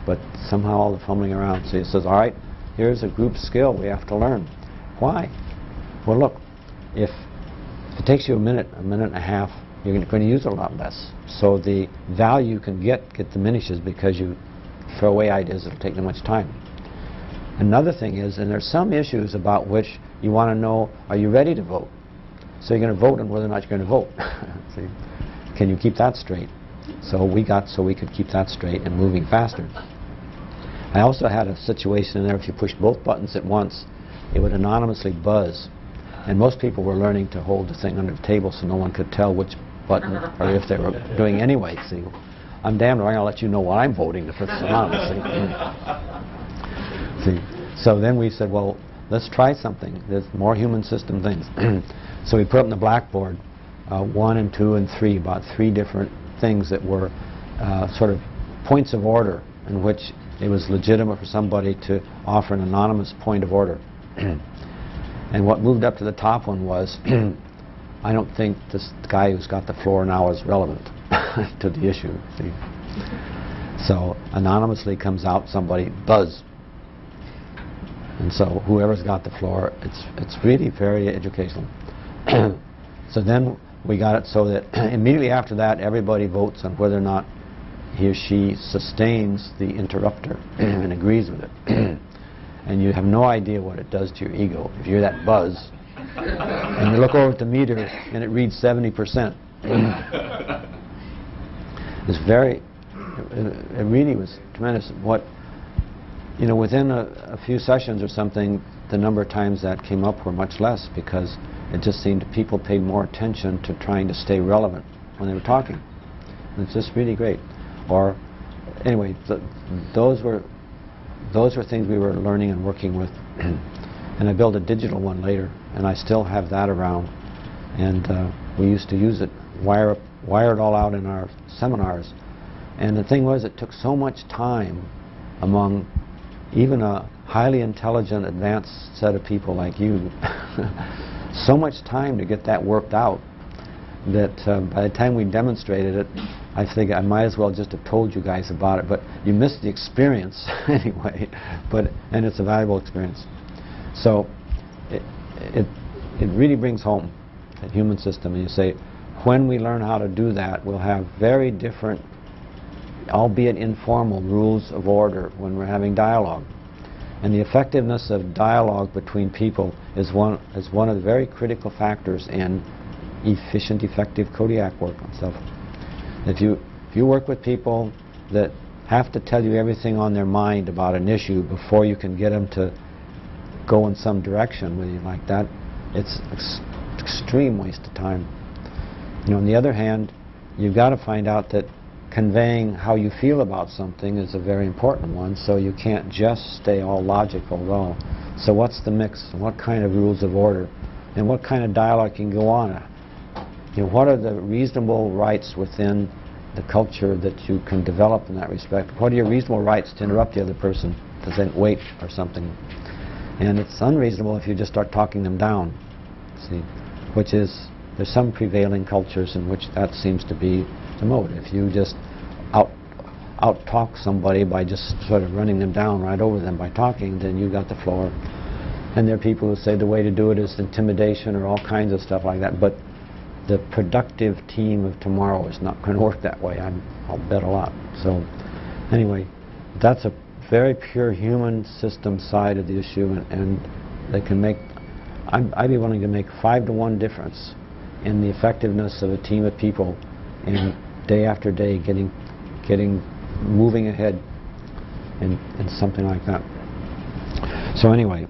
but somehow all the fumbling around. So it says, all right, here's a group skill we have to learn. Why? Well, look, if it takes you a minute and a half, you're going to use it a lot less. So the value you can get diminishes, because you throw away ideas that'll take too much time. Another thing is, and there's some issues about which you want to know, are you ready to vote? So you're going to vote on whether or not you're going to vote. See? Can you keep that straight? So we could keep that straight and moving faster. I also had a situation in there, if you push both buttons at once, it would anonymously buzz. And most people were learning to hold the thing under the table so no one could tell which button, or if they were doing anyway. See, I'm damned if I'm going to let you know what I'm voting if it's anonymous. See, so then we said, well, let's try something. There's more human system things. So we put up on the blackboard 1 and 2 and 3, about 3 different things that were sort of points of order in which it was legitimate for somebody to offer an anonymous point of order. And what moved up to the top one was, I don't think this guy who's got the floor now is relevant to the issue. See? So anonymously comes out somebody, buzz. And so whoever's got the floor, it's really very educational. So then we got it so that immediately after that, everybody votes on whether or not he or she sustains the interrupter and agrees with it. And you have no idea what it does to your ego. If you hear that buzz, and you look over at the meter, and it reads 70%. is very, it really was tremendous. What, you know, within a few sessions or something, the number of times that came up were much less, because it just seemed people paid more attention to trying to stay relevant when they were talking. And it's just really great. Or anyway, those were things we were learning and working with. And I built a digital one later, and I still have that around. And we used to use it, wire it all out in our seminars. And the thing was, it took so much time among even a highly intelligent, advanced set of people like you, so much time to get that worked out, that by the time we demonstrated it, I think I might as well just have told you guys about it, but you missed the experience anyway, and it's a valuable experience. So it really brings home that human system, and you say, when we learn how to do that, we'll have very different, albeit informal, rules of order when we're having dialogue. And the effectiveness of dialogue between people is one of the very critical factors in efficient, effective Kodiak work and stuff. If you work with people that have to tell you everything on their mind about an issue before you can get them to go in some direction with you like that, it's extreme waste of time. You know, on the other hand, you've got to find out that conveying how you feel about something is a very important one, so you can't just stay all logical though. So what's the mix? What kind of rules of order? And what kind of dialogue can go on? You know, what are the reasonable rights within the culture that you can develop in that respect? What are your reasonable rights to interrupt the other person, to then wait or something? And it's unreasonable if you just start talking them down, see, which is, there's some prevailing cultures in which that seems to be the mode. If you just out-talk somebody by just sort of running them down right over them by talking, then you got the floor. And there are people who say the way to do it is intimidation or all kinds of stuff like that, but the productive team of tomorrow is not going to work that way. I'll bet a lot. So anyway, that's a very pure human system side of the issue, and they can make, I'd be willing to make 5-to-1 difference in the effectiveness of a team of people in day after day getting moving ahead in something like that. So anyway,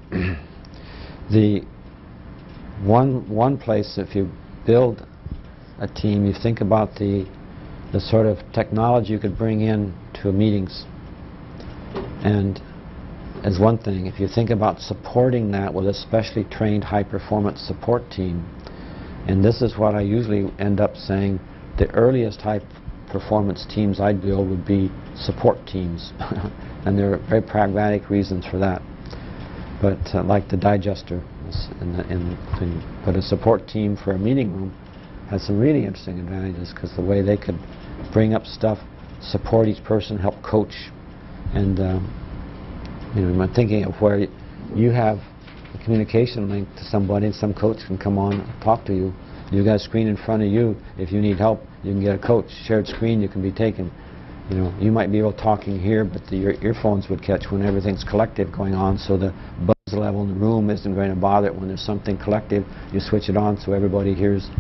the one place, if you build a team, you think about the sort of technology you could bring in to meetings, and as one thing, if you think about supporting that with a specially trained high-performance support team, and this is what I usually end up saying, the earliest high-performance teams I'd build would be support teams. And there are very pragmatic reasons for that. But like the digester, but a support team for a meeting room has some really interesting advantages, because the way they could bring up stuff, support each person, help coach, and you know, I'm thinking of where you have a communication link to somebody, and some coach can come on and talk to you. You've got a screen in front of you. If you need help, you can get a coach. Shared screen, you can be taken. You know, you might be able to talking here, but your earphones would catch when everything's collective going on, so the buzz level in the room isn't going to bother it. When there's something collective, you switch it on so everybody hears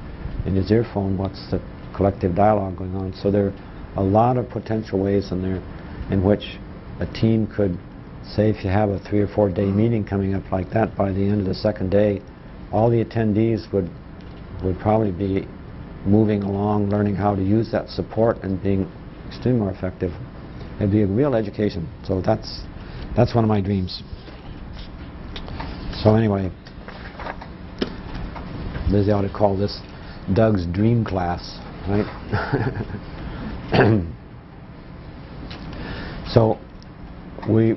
in his earphone what's the collective dialogue going on. So there are a lot of potential ways in there in which a team could, say if you have a 3 or 4 day meeting coming up like that, by the end of the second day, all the attendees would probably be moving along, learning how to use that support and being extremely more effective. It'd be a real education. So that's one of my dreams. So anyway, they ought to call this Doug's dream class, right? So we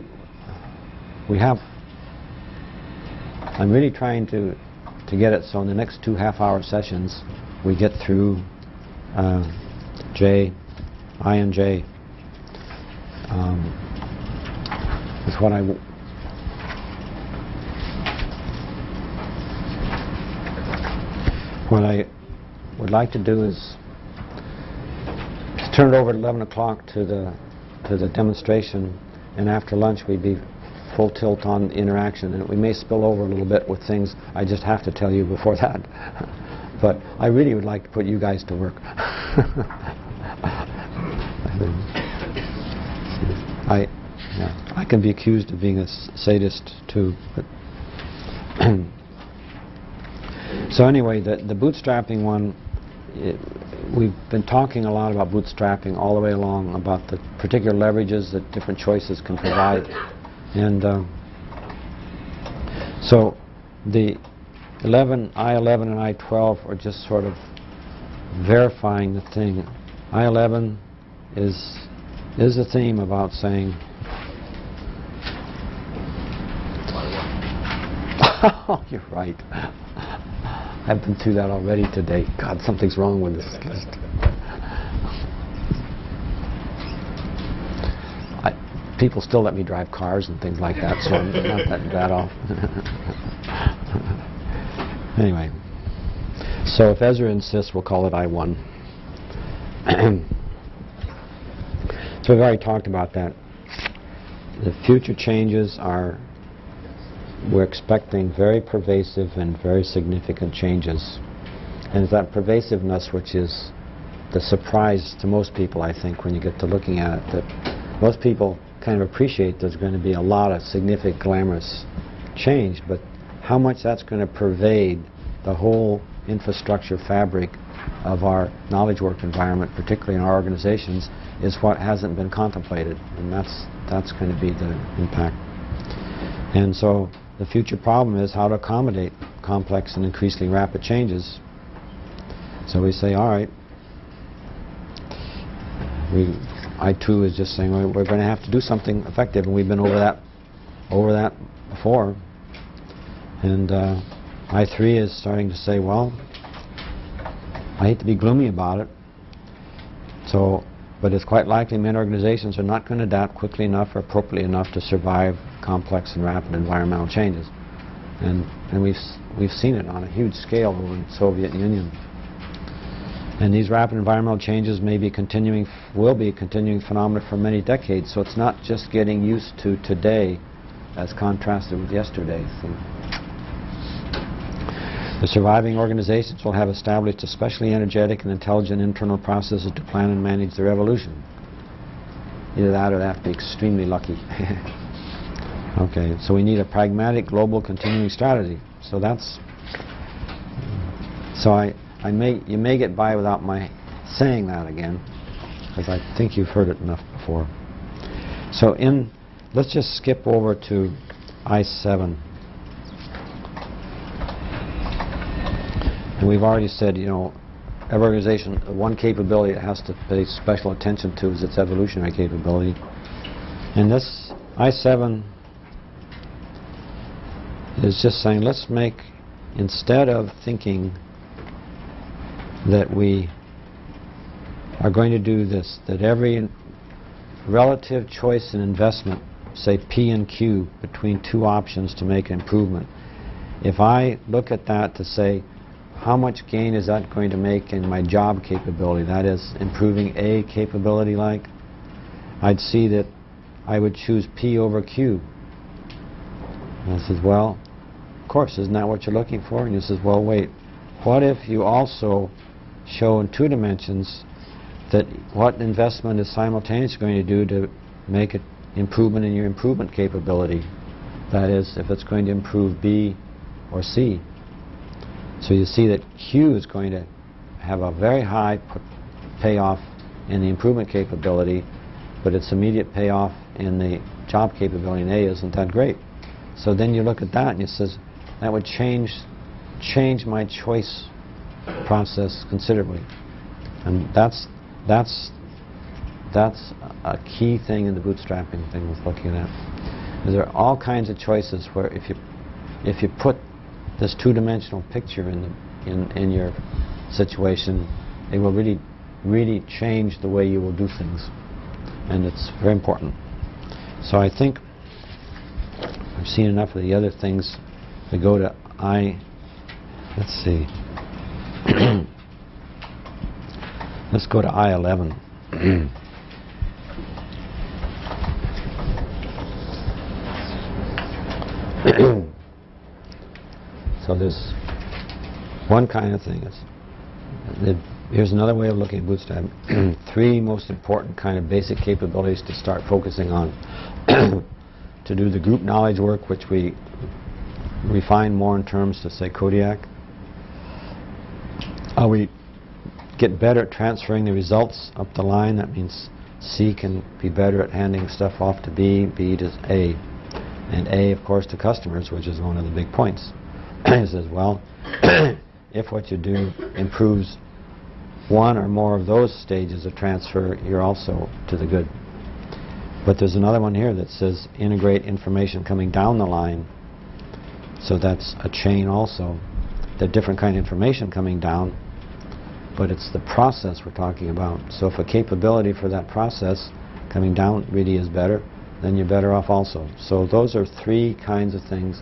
have, I'm really trying to get it so in the next 2 half-hour sessions we get through I and J. Is what I would like to do is turn it over at 11 o'clock to the demonstration, and after lunch we'd be full tilt on interaction, and we may spill over a little bit with things I just have to tell you before that. But I really would like to put you guys to work. I can be accused of being a sadist too. But so anyway, the bootstrapping one, we've been talking a lot about bootstrapping all the way along, about the particular leverages that different choices can provide. And so the I11 and I12 are just sort of verifying the thing. I11 is a theme about saying, oh, you're right. I've been through that already today. God, something's wrong with this list. People still let me drive cars and things like that, so I'm not that off. Anyway, so if Ezra insists, we'll call it I1. So we've already talked about that. The future changes are, we're expecting very pervasive and very significant changes. And it's that pervasiveness which is the surprise to most people, I think, when you get to looking at it, that most people kind of appreciate there's going to be a lot of significant, glamorous change, but how much that's going to pervade the whole infrastructure fabric of our knowledge work environment, particularly in our organizations, is what hasn't been contemplated, and that's going to be the impact. And so the future problem is how to accommodate complex and increasingly rapid changes. So we say, all right, I2 is just saying, well, we're going to have to do something effective, and we've been over that before. And I3 is starting to say, well, I hate to be gloomy about it, but it's quite likely many organizations are not going to adapt quickly enough or appropriately enough to survive complex and rapid environmental changes. And we've seen it on a huge scale over in the Soviet Union. And these rapid environmental changes will be a continuing phenomena for many decades, so it's not just getting used to today as contrasted with yesterday. So the surviving organizations will have established especially energetic and intelligent internal processes to plan and manage their evolution. Either that or they have to be extremely lucky. Okay, so we need a pragmatic global continuing strategy. So that's, so you may get by without my saying that again, because I think you've heard it enough before. So let's just skip over to I7. And we've already said, you know, every organization, one capability it has to pay special attention to is its evolutionary capability. And this I7 is just saying, let's make, instead of thinking that we are going to do this, that every relative choice in investment, say P and Q, between two options to make an improvement, if I look at that to say, how much gain is that going to make in my job capability, that is, improving A capability like, I'd see that I would choose P over Q. And I says, well, of course, isn't that what you're looking for? And you says, well, wait, what if you also show in 2 dimensions that what investment is simultaneously going to do to make an improvement in your improvement capability? That is, if it's going to improve B or C. So you see that Q is going to have a very high payoff in the improvement capability, but its immediate payoff in the job capability in A isn't that great. So then you look at that and you says, that would change my choice process considerably. And that's a key thing in the bootstrapping thing with looking at. There are all kinds of choices where if you put this 2-dimensional picture in your situation, it will really change the way you will do things, and it's very important. So I think I've seen enough of the other things to go to let's see. Let's go to I11. So there's one kind of thing is Here's another way of looking at Bootstrap. Three most important kind of basic capabilities to start focusing on. To do the group knowledge work, which we refine more in terms to, say, Kodiak. We get better at transferring the results up the line. That means C can be better at handing stuff off to B, B to A, and A, of course, to customers, which is one of the big points. He says, well, if what you do improves one or more of those stages of transfer, you're also to the good. But there's another one here that says integrate information coming down the line. So that's a chain also. The different kind of information coming down, but it's the process we're talking about. So if a capability for that process coming down really is better, then you're better off also. So those are three kinds of things,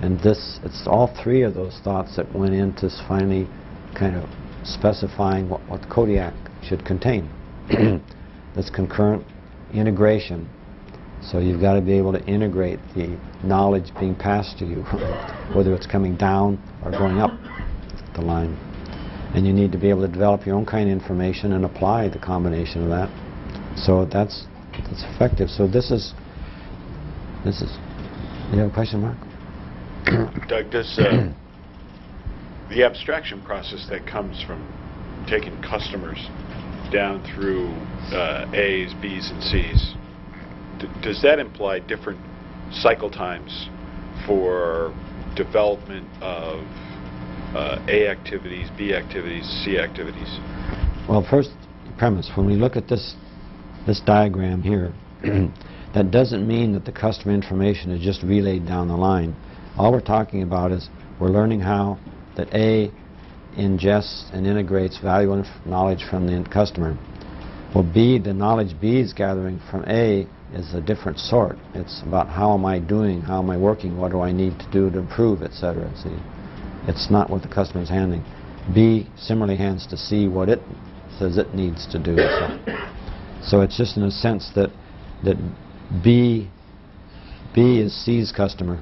and it's all three of those thoughts that went into finally kind of specifying what Kodiak should contain. That's concurrent integration. So you've got to be able to integrate the knowledge being passed to you, whether it's coming down or going up the line. And you need to be able to develop your own kind of information and apply the combination of that. So that's effective. So this is. You have a question, Mark? Doug, does the abstraction process that comes from taking customers down through A's, B's, and C's, does that imply different cycle times for development of A activities, B activities, C activities? Well, first premise, when we look at this diagram here, that doesn't mean that the customer information is just relayed down the line. All we're talking about is we're learning how that A ingests and integrates valuable knowledge from the customer. Well, B, the knowledge B is gathering from A is a different sort. It's about how am I doing, how am I working, what do I need to do to improve, etc. See, it's not what the customer is handing. B similarly hands to C what it says it needs to do. So it's just in a sense that B is C's customer.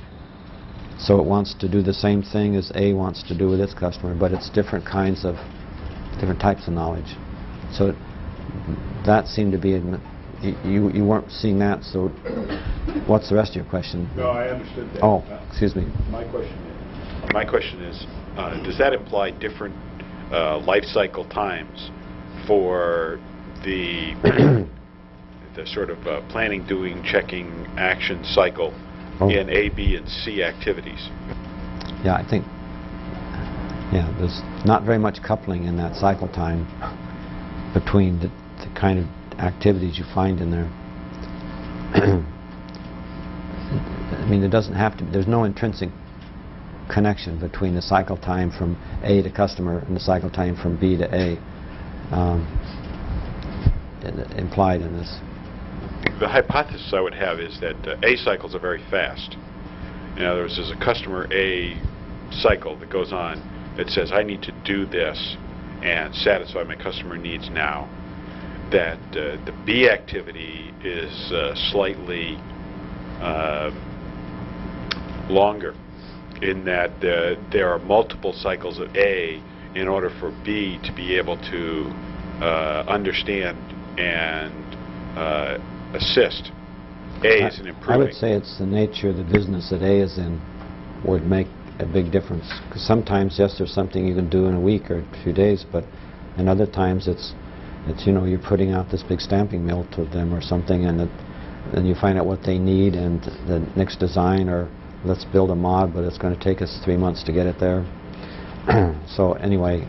So it wants to do the same thing as A wants to do with its customer, but it's different types of knowledge. So that seemed to be, you weren't seeing that, so what's the rest of your question? No, I understood that. Oh, excuse me. My question is, does that imply different life cycle times for the the sort of planning, doing, checking, action cycle in A, B, and C activities? Yeah, I think, there's not very much coupling in that cycle time between the kind of activities you find in there. I mean, there doesn't have to be, there's no intrinsic connection between the cycle time from A to customer and the cycle time from B to A implied in this. The hypothesis I would have is that A cycles are very fast. In other words, there's a customer A cycle that goes on that says, I need to do this and satisfy my customer needs now. That the B activity is slightly longer, in that there are multiple cycles of A in order for B to be able to understand and assist A in improving. I would say it's the nature of the business that A is in would make a big difference. Because sometimes, yes, there's something you can do in a week or a few days, but in other times it's you're putting out this big stamping mill to them or something, and then you find out what they need and the next design, or let's build a mod, but it's going to take us 3 months to get it there. So anyway,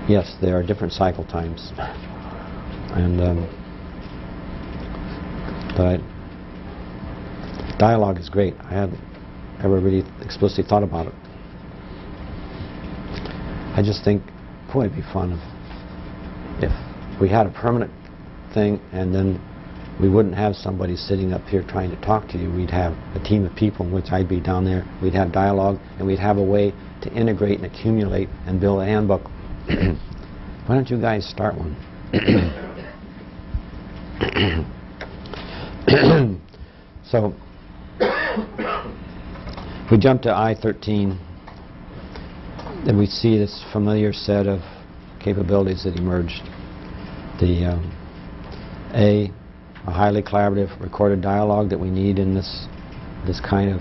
yes, there are different cycle times, and dialogue is great. I hadn't ever really explicitly thought about it. I just think, boy, it'd be fun if we had a permanent thing, and then we wouldn't have somebody sitting up here trying to talk to you. We'd have a team of people in which I'd be down there. We'd have dialogue, and we'd have a way to integrate and accumulate and build a handbook. Why don't you guys start one? So, if we jump to I-13, then we see this familiar set of capabilities that emerged. The a highly collaborative recorded dialogue that we need in this kind of,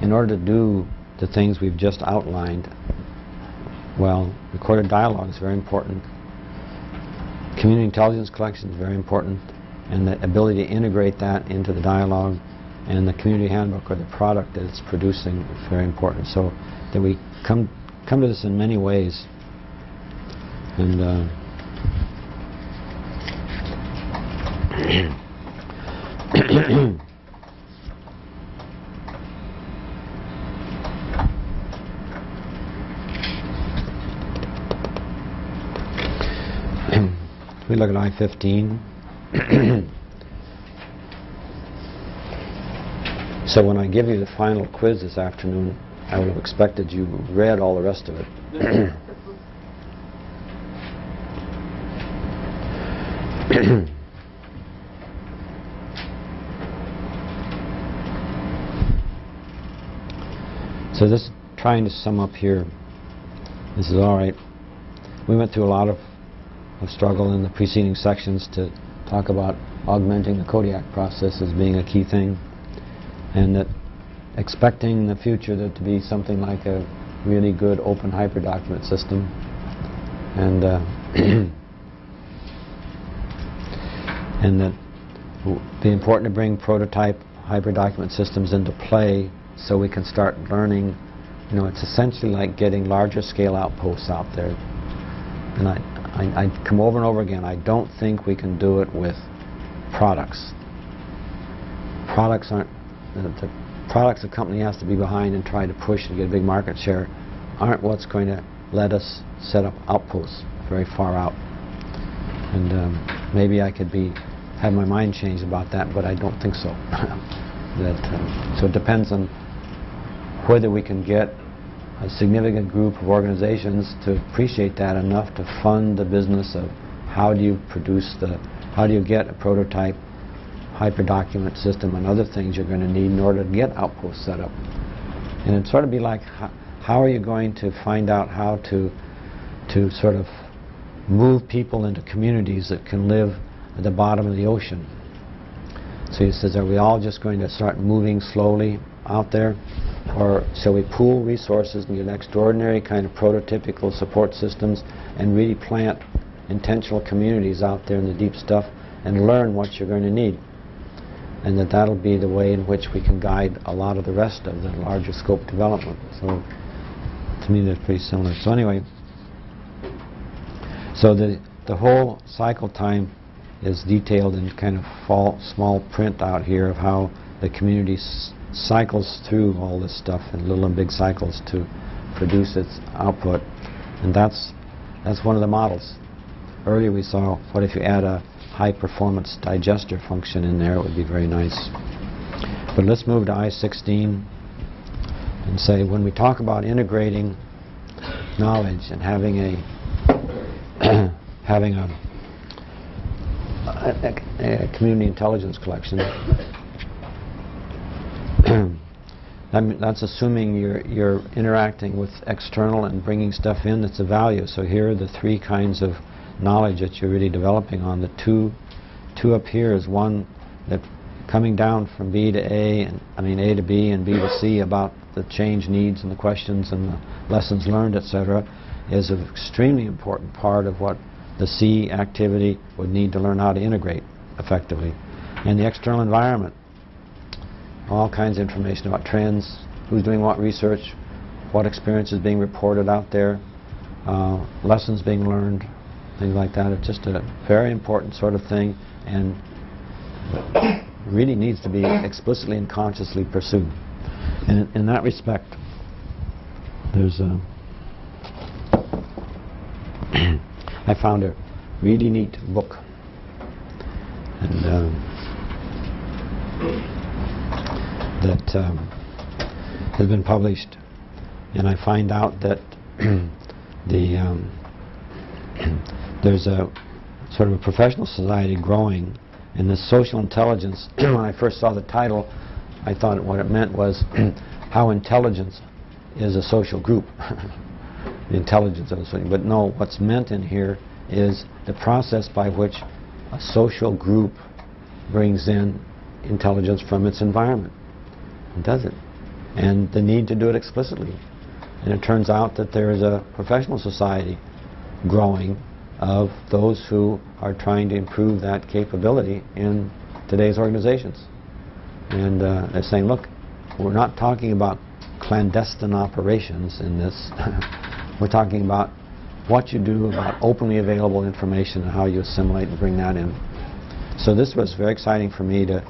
in order to do the things we've just outlined. Well, recorded dialogue is very important. Community intelligence collection is very important, and the ability to integrate that into the dialogue and the community handbook or the product that it's producing is very important. So that we come to this in many ways. And we look at I-15. So when I give you the final quiz this afternoon, I would have expected you read all the rest of it. So this, trying to sum up here, this is all right. We went through a lot of struggle in the preceding sections to talk about augmenting the Kodiak process as being a key thing, and that expecting in the future there to be something like a really good open hyperdocument system, and and that it'd be important to bring prototype hyperdocument systems into play so we can start learning. You know, it's essentially like getting larger scale outposts out there. And I come over and over again, I don't think we can do it with products. Products aren't, the products a company has to be behind and try to push and get a big market share aren't what's going to let us set up outposts very far out. And maybe I could have my mind changed about that, but I don't think so. So it depends on whether we can get a significant group of organizations to appreciate that enough to fund the business of how do you get a prototype hyperdocument system and other things you're going to need in order to get outposts set up. And it'd sort of be like, how are you going to find out how to sort of move people into communities that can live at the bottom of the ocean? So he says, are we all just going to start moving slowly out there? Or shall we pool resources and get extraordinary kind of prototypical support systems and really plant intentional communities out there in the deep stuff and learn what you're going to need? And that'll be the way in which we can guide a lot of the rest of the larger scope development. So to me they're pretty similar. So anyway, so the whole cycle time is detailed in kind of small print out here of how the community cycles through all this stuff in little and big cycles to produce its output. And that's one of the models. Earlier we saw, what if you add a high-performance digester function in there? It would be very nice. But let's move to I-16 and say, when we talk about integrating knowledge and having a community intelligence collection, that's assuming you're interacting with external and bringing stuff in that's of value. So here are the three kinds of knowledge that you're really developing on. The two up here is one that coming down from B to A, and A to B and B to C about the change needs and the questions and the lessons learned, etc., is an extremely important part of what the C activity would need to learn how to integrate effectively. And the external environment, all kinds of information about trends, who's doing what research, what experience is being reported out there, lessons being learned, things like that. It's just a very important sort of thing, and really needs to be explicitly and consciously pursued. And in that respect, there's I found a really neat book, and that has been published, and I find out that there's a sort of a professional society growing in this social intelligence. When I first saw the title, I thought what it meant was how intelligence is a social group. the intelligence of something. But no, what's meant in here is the process by which a social group brings in intelligence from its environment and does it. And the need to do it explicitly. And it turns out that there is a professional society growing of those who are trying to improve that capability in today's organizations. And they're saying, look, we're not talking about clandestine operations in this. We're talking about what you do about openly available information and how you assimilate and bring that in. So this was very exciting for me to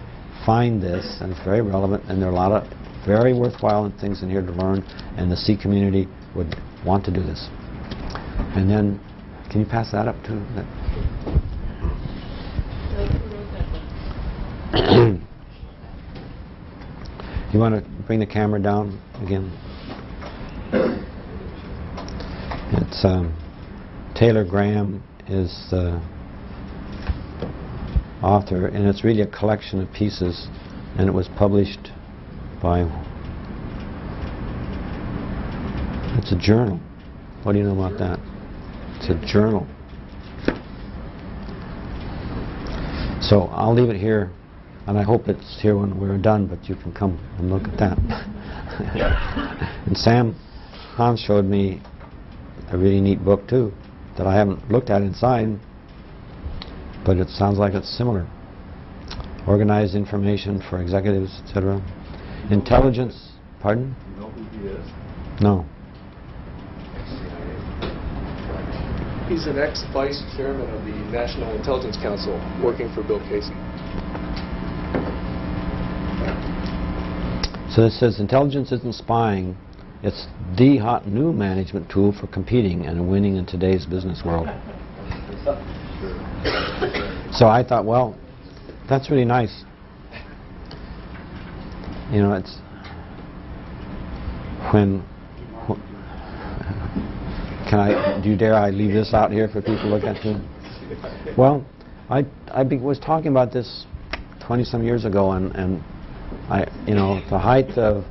find this, and it's very relevant, and there are a lot of very worthwhile things in here to learn, and the C community would want to do this. And then, can you pass that up too? You want to bring the camera down again? It's Taylor Graham is the author, and it's really a collection of pieces, and it was published by, it's a journal. What do you know about that? It's a journal. So I'll leave it here, and I hope it's here when we're done, but you can come and look at that. And Sam Hans showed me a really neat book too that I haven't looked at inside, but it sounds like it's similar. Organized information for executives, etc. Intelligence, pardon? You know who he is? No. He's an ex-vice chairman of the National Intelligence Council, working for Bill Casey. So this says intelligence isn't spying, it's the hot new management tool for competing and winning in today's business world. So I thought, well, that's really nice. You know, it's when do you dare I leave this out here for people to look at too? Well, I was talking about this 20-some years ago, and you know, the height of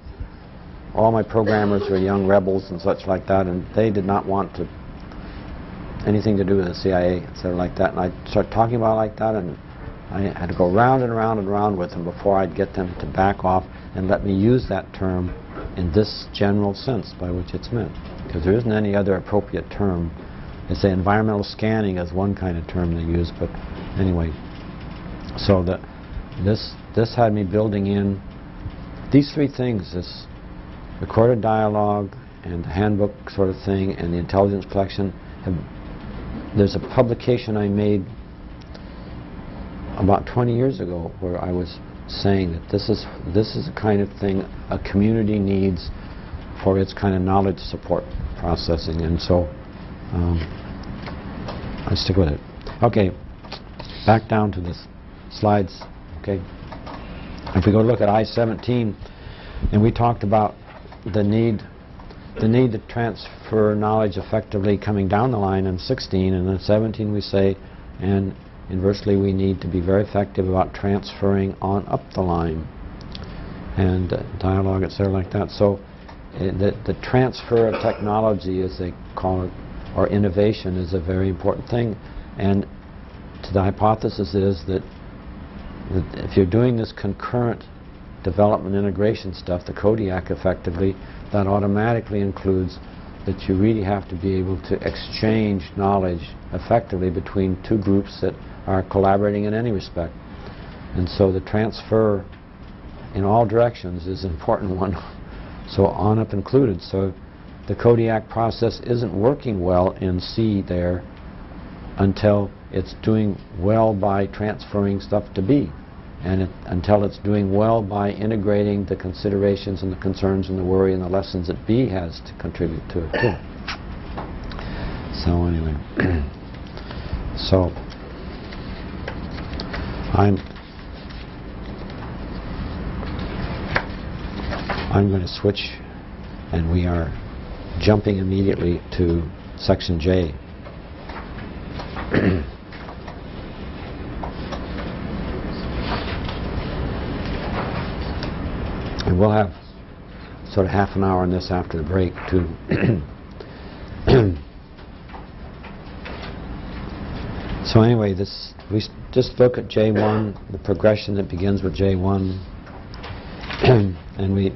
all my programmers were young rebels and such like that, and they did not want anything to do with the CIA, etc. like that. And I started talking about it like that, and I had to go round and round and round with them before I'd get them to back off and let me use that term in this general sense by which it's meant. Because there isn't any other appropriate term. They say environmental scanning is one kind of term they use, but anyway. So this had me building in these three things: this recorded dialogue and the handbook sort of thing and the intelligence collection. There's a publication I made about 20 years ago where I was saying that this is the kind of thing a community needs for its kind of knowledge support processing, and so I stick with it. Okay, back down to the slides. Okay, if we go look at I-17, and we talked about the need to transfer knowledge effectively coming down the line in 16, and in 17 we say, and inversely we need to be very effective about transferring on up the line, and dialogue, etc. like that. So the transfer of technology, as they call it, or innovation, is a very important thing. And the hypothesis is that if you're doing this concurrent development integration stuff, the Kodiak effectively, that automatically includes that you really have to be able to exchange knowledge effectively between two groups that are collaborating in any respect. And so the transfer in all directions is an important one, so on up included. So the Kodiak process isn't working well in C there until it's doing well by transferring stuff to B, and until it's doing well by integrating the considerations and the concerns and the worry and the lessons that B has to contribute to it too. So anyway, so I'm going to switch, and we are jumping immediately to section J. And we'll have sort of half an hour on this after the break too. So anyway, we just look at J1, the progression that begins with J1, and we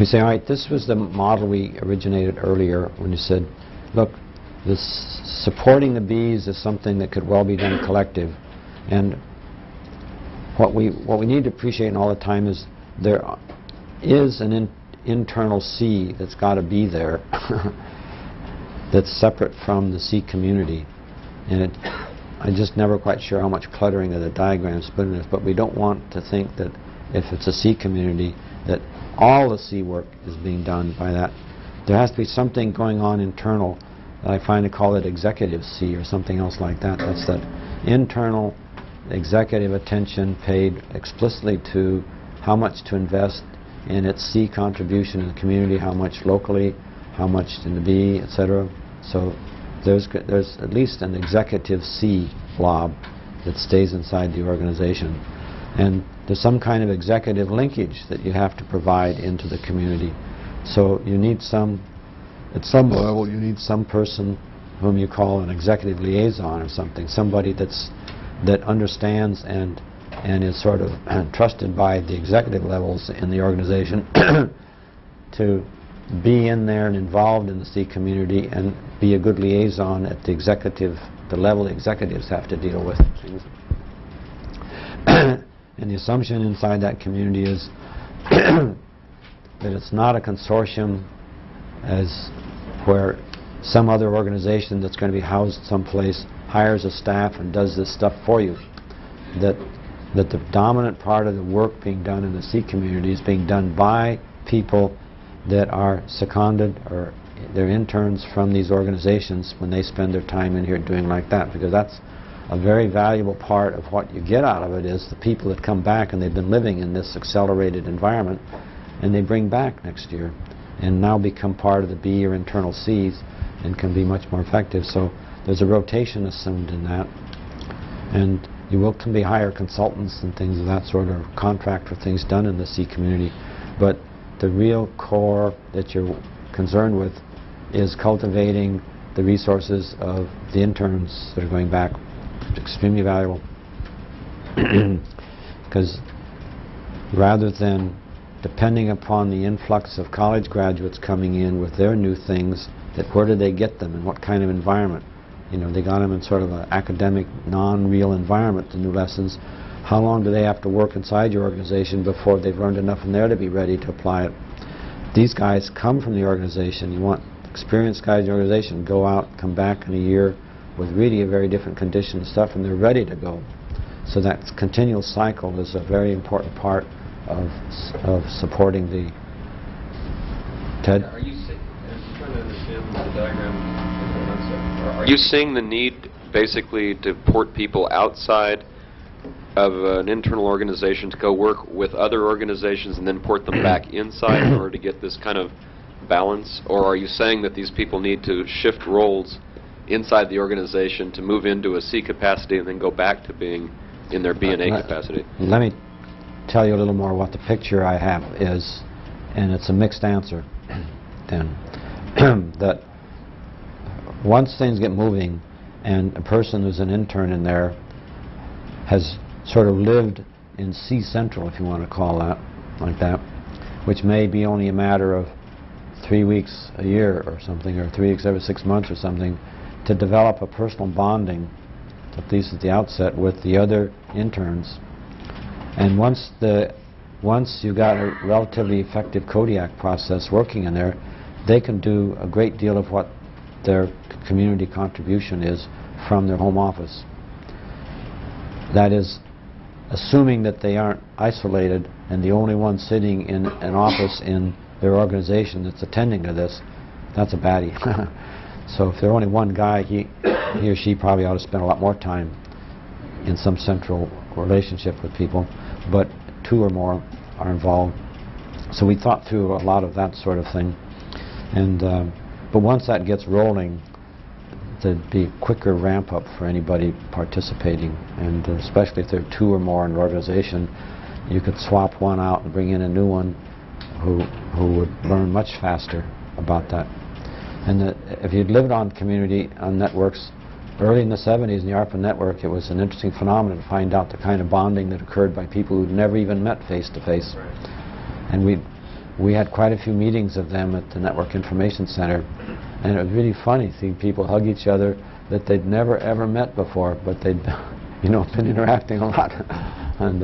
say, all right, this was the model we originated earlier when you said, look, this supporting the bees is something that could well be done collective, and what we need to appreciate all the time is there is an internal C that's got to be there that's separate from the C community, and I'm just never quite sure how much cluttering of the diagrams put in this, but we don't want to think that if it's a C community that all the C work is being done by that. There has to be something going on internal. I find to call it executive C or something else like that. That's that internal executive attention paid explicitly to how much to invest in its C contribution in the community, how much locally, how much in the B, etc. So there's at least an executive C blob that stays inside the organization. And there's some kind of executive linkage that you have to provide into the community. So you need at some level, you need some person whom you call an executive liaison or something, somebody that understands and is sort of trusted by the executive levels in the organization to be in there and involved in the C community and be a good liaison at the level the executives have to deal with things. And the assumption inside that community is that it's not a consortium as where some other organization that's going to be housed someplace hires a staff and does this stuff for you. That the dominant part of the work being done in the C community is being done by people that are seconded or they're interns from these organizations when they spend their time in here doing like that, because that's a very valuable part of what you get out of it is the people that come back and they've been living in this accelerated environment and they bring back next year and now become part of the B or internal Cs and can be much more effective. So there's a rotation assumed in that, and you can be hire consultants and things of that sort, or contract for things done in the C community, but the real core that you're concerned with is cultivating the resources of the interns that are going back. It's extremely valuable because rather than depending upon the influx of college graduates coming in with their new things, that where do they get them and what kind of environment? You know, they got them in sort of an academic, non-real environment, the new lessons. How long do they have to work inside your organization before they've learned enough in there to be ready to apply it? These guys come from the organization. You want experienced guys in the organization, go out, come back in a year with really a very different condition and stuff, and they're ready to go. So that continual cycle is a very important part of supporting the TED. Are you seeing, I'm trying to understand the diagram. Are you seeing the need basically to port people outside of an internal organization to go work with other organizations and then port them back inside in order to get this kind of balance? Or are you saying that these people need to shift roles inside the organization to move into a C capacity and then go back to being in their B and A capacity? Let me tell you a little more what the picture I have is, and it's a mixed answer then. That once things get moving and a person who's an intern in there has sort of lived in C Central, if you want to call that, like that, which may be only a matter of 3 weeks a year or something, or 3 weeks every 6 months or something, to develop a personal bonding, at least at the outset, with the other interns. And once you've got a relatively effective Kodiak process working in there, they can do a great deal of what their community contribution is from their home office. That is, assuming that they aren't isolated and the only one sitting in an office in their organization that's attending to this, that's a baddie. So if there's only one guy, he or she probably ought to spend a lot more time in some central relationship with people, but 2 or more are involved. So we thought through a lot of that sort of thing, and but once that gets rolling, there'd be a quicker ramp up for anybody participating, and especially if there are 2 or more in an organization, you could swap one out and bring in a new one who would learn much faster about that. And that if you'd lived on community on networks early in the 70s in the ARPA network, it was an interesting phenomenon to find out the kind of bonding that occurred by people who'd never even met face to face. And we had quite a few meetings of them at the Network Information Center, and it was really funny seeing people hug each other that they'd never ever met before, but they'd been interacting a lot. And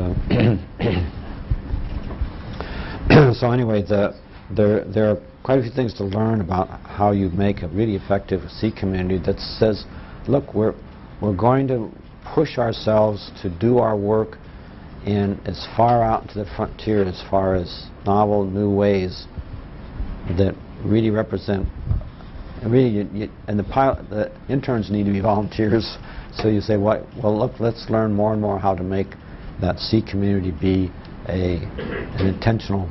so anyway, there are quite a few things to learn about how you make a really effective C community that says, look, we're going to push ourselves to do our work in as far out into the frontier as far as novel new ways that really represent, and the interns need to be volunteers. So you say, well look, let's learn more and more how to make that C community be an intentional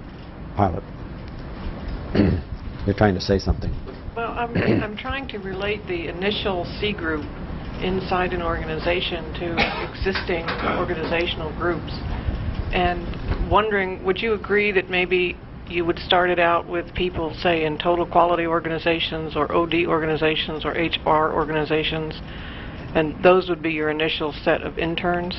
pilot. You're trying to say something. Well, I'm trying to relate the initial C group inside an organization to existing organizational groups, and wondering, would you agree that maybe you would start it out with people, say, in total quality organizations or OD organizations or HR organizations, and those would be your initial set of interns?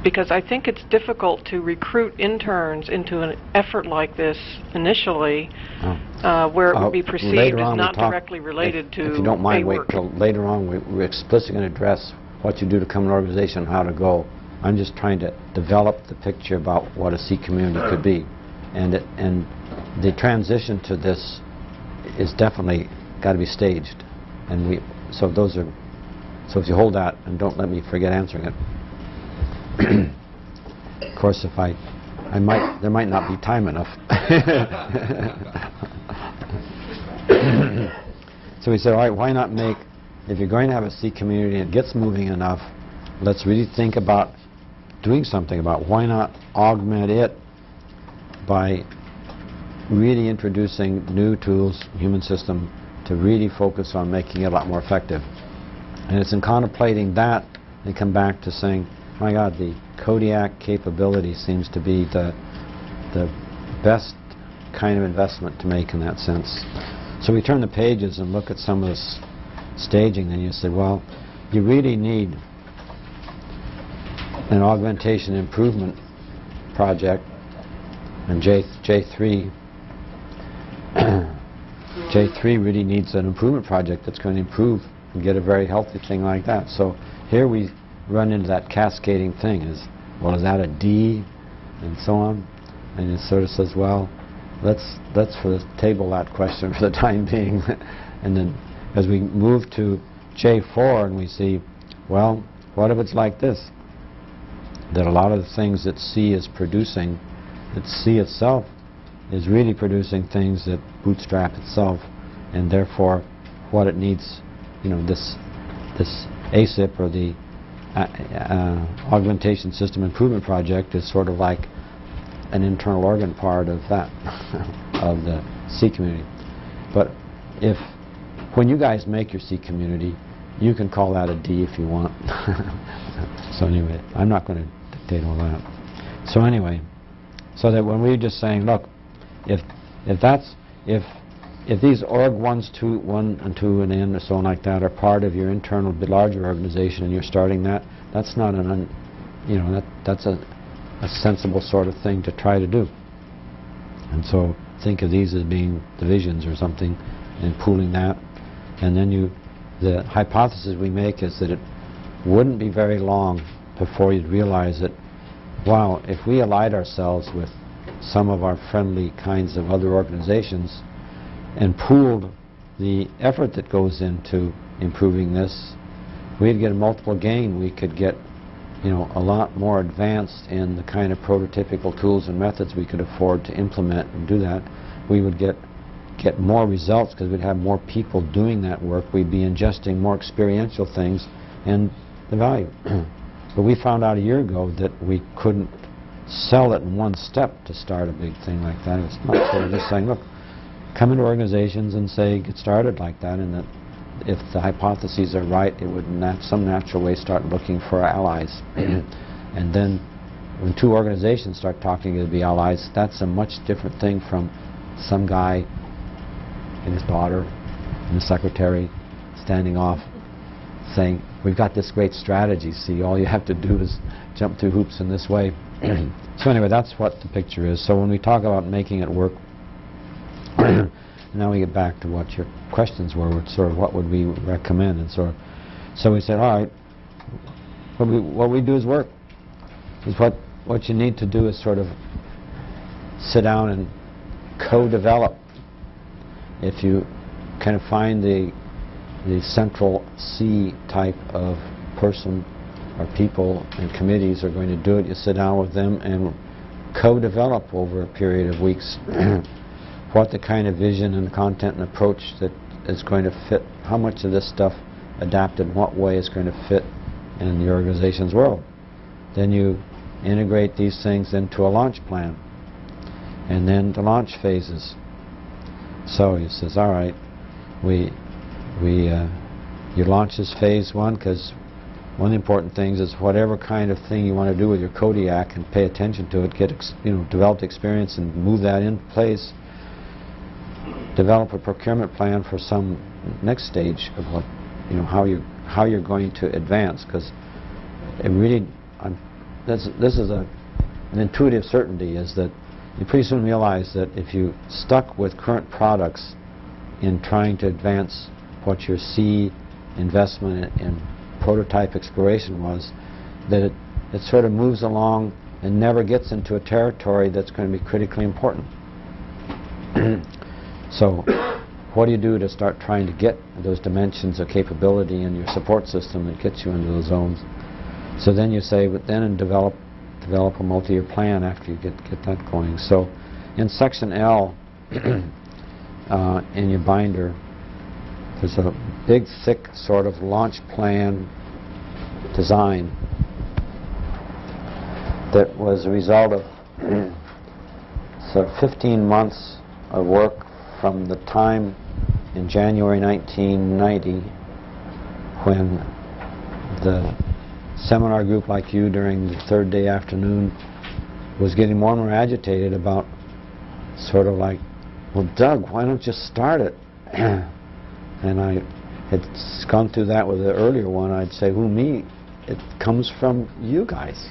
Because I think it's difficult to recruit interns into an effort like this initially, where it would be perceived as not directly related to If you don't mind, wait work. till later on. We're explicitly going to address what you do to come to an organization and how to go. I'm just trying to develop the picture about what a C community could be. And the transition to this is definitely got to be staged. And so if you hold that and don't let me forget answering it. Of course, if there might not be time enough. So we said, all right, why not make, if you're going to have a C community and it gets moving enough, let's really think about doing something about, why not augment it by really introducing new tools, human system, to really focus on making it a lot more effective. And it's in contemplating that they come back to saying, my God, the Kodiak capability seems to be the best kind of investment to make in that sense. So we turn the pages and look at some of this staging, and you say, well, you really need an augmentation improvement project, and J3 J3 really needs an improvement project that's going to improve and get a very healthy thing like that. So here we run into that cascading thing. Is that a D, and so on, and it sort of says, well, let's for the table that question for the time being. And then as we move to J4 and we see, well, what if it's like this, that a lot of the things that C is producing, that C itself is really producing things that Bootstrap itself, and therefore what it needs, this ASIP, or the Augmentation System Improvement Project, is sort of like an internal organ part of that, of the C community. But when you guys make your C community, you can call that a D if you want. So anyway, I'm not going to dictate all that. So anyway, so that when we're just saying, look, if these org 1 and 2 and N or so on like that are part of your internal larger organization, and you're starting that, that's not that's a sensible sort of thing to try to do. And so think of these as being divisions or something, and pooling that. And then the hypothesis we make is that it wouldn't be very long before you'd realize that, wow, if we allied ourselves with some of our friendly kinds of other organizations and pooled the effort that goes into improving this, we'd get a multiple gain. We could get a lot more advanced in the kind of prototypical tools and methods we could afford to implement and do that. We would get more results because we'd have more people doing that work. We'd be ingesting more experiential things and the value. But we found out a year ago that we couldn't sell it in one step to start a big thing like that. It's not sort of just saying, look, come into organizations and say, get started like that, and that if the hypotheses are right, it would some natural way start looking for allies. And then when two organizations start talking to be allies, that's a much different thing from some guy and his daughter and the secretary standing off saying, we've got this great strategy, see, all you have to do is jump through hoops in this way. So anyway, that's what the picture is. So when we talk about making it work, now we get back to what your questions were, which sort of what would we recommend, and so we said, all right, what we do is work. Is what you need to do is sort of sit down and co-develop. If you kind of find the central C type of person or people and committees are going to do it, you sit down with them and co-develop over a period of weeks what the kind of vision and content and approach that is going to fit, how much of this stuff adapted in what way is going to fit in the organization's world. Then you integrate these things into a launch plan, and then the launch phases. So he says, all right, you launch as phase one, because one of the important things is whatever kind of thing you want to do with your Kodiak, and pay attention to it, get develop experience and move that in place. Develop a procurement plan for some next stage of what, how you're going to advance, because it really, this is an intuitive certainty, is that you pretty soon realize that if you stuck with current products in trying to advance what your C investment in prototype exploration was, that it sort of moves along and never gets into a territory that's going to be critically important. So what do you do to start trying to get those dimensions of capability in your support system that gets you into those zones? So then you say, but then develop a multi-year plan after you get that going. So in section L in your binder, there's a big, thick sort of launch plan design that was a result of sort of 15 months of work from the time in January 1990 when the seminar group like you during the third day afternoon was getting more and more agitated about sort of like, well, Doug, why don't you start it? And I had gone through that with the earlier one. I'd say, who, me? It comes from you guys.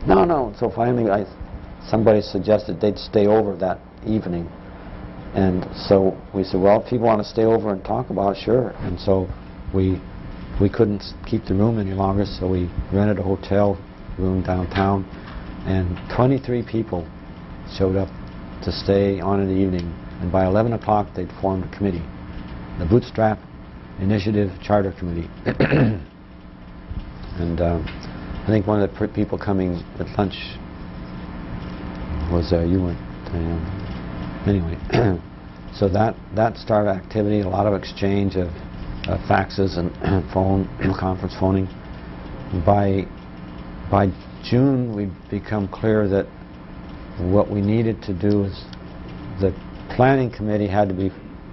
No. So finally somebody suggested they'd stay over that evening. And so we said, well, if people want to stay over and talk about it, sure. And so we couldn't keep the room any longer, so we rented a hotel room downtown, and 23 people showed up to stay on in the evening. And by 11 o'clock, they'd formed a committee, the Bootstrap Initiative Charter Committee. And I think one of the people coming at lunch was you weren't. Anyway, so that started activity, a lot of exchange of faxes and conference phoning. By June, we'd become clear that what we needed to do is the planning committee had to be,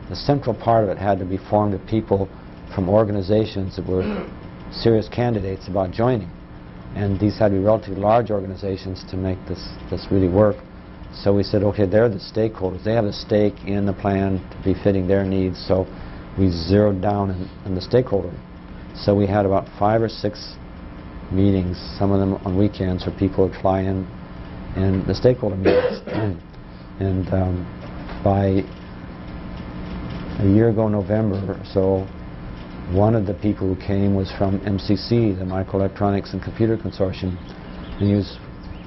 the central part of it had to be formed of people from organizations that were serious candidates about joining. And these had to be relatively large organizations to make this really work. So we said, okay, they're the stakeholders. They have a stake in the plan to be fitting their needs. So we zeroed down in the stakeholder. So we had about 5 or 6 meetings, some of them on weekends, where people would fly in the stakeholder meetings. And by a year ago, November or so, one of the people who came was from MCC, the Microelectronics and Computer Consortium, and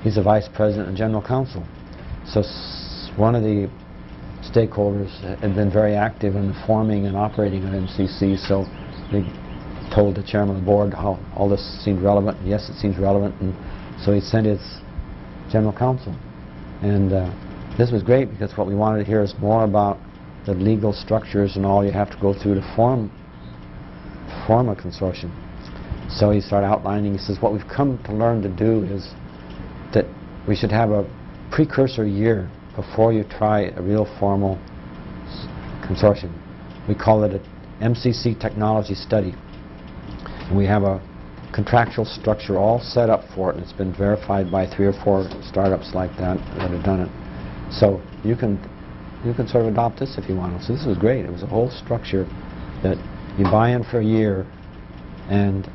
he's a vice president and general counsel. So one of the stakeholders had been very active in the forming and operating of MCC, so they told the chairman of the board how all this seemed relevant. And yes, it seems relevant, and so he sent his general counsel. And this was great, because what we wanted to hear is more about the legal structures and all you have to go through to form a consortium. So he started outlining, he says, what we've come to learn to do is that we should have a precursor year before you try a real formal consortium. We call it an MCC technology study. And we have a contractual structure all set up for it, and it's been verified by 3 or 4 startups like that have done it. So you can you can sort of adopt this if you want. So this was great. It was a whole structure that you buy in for a year, and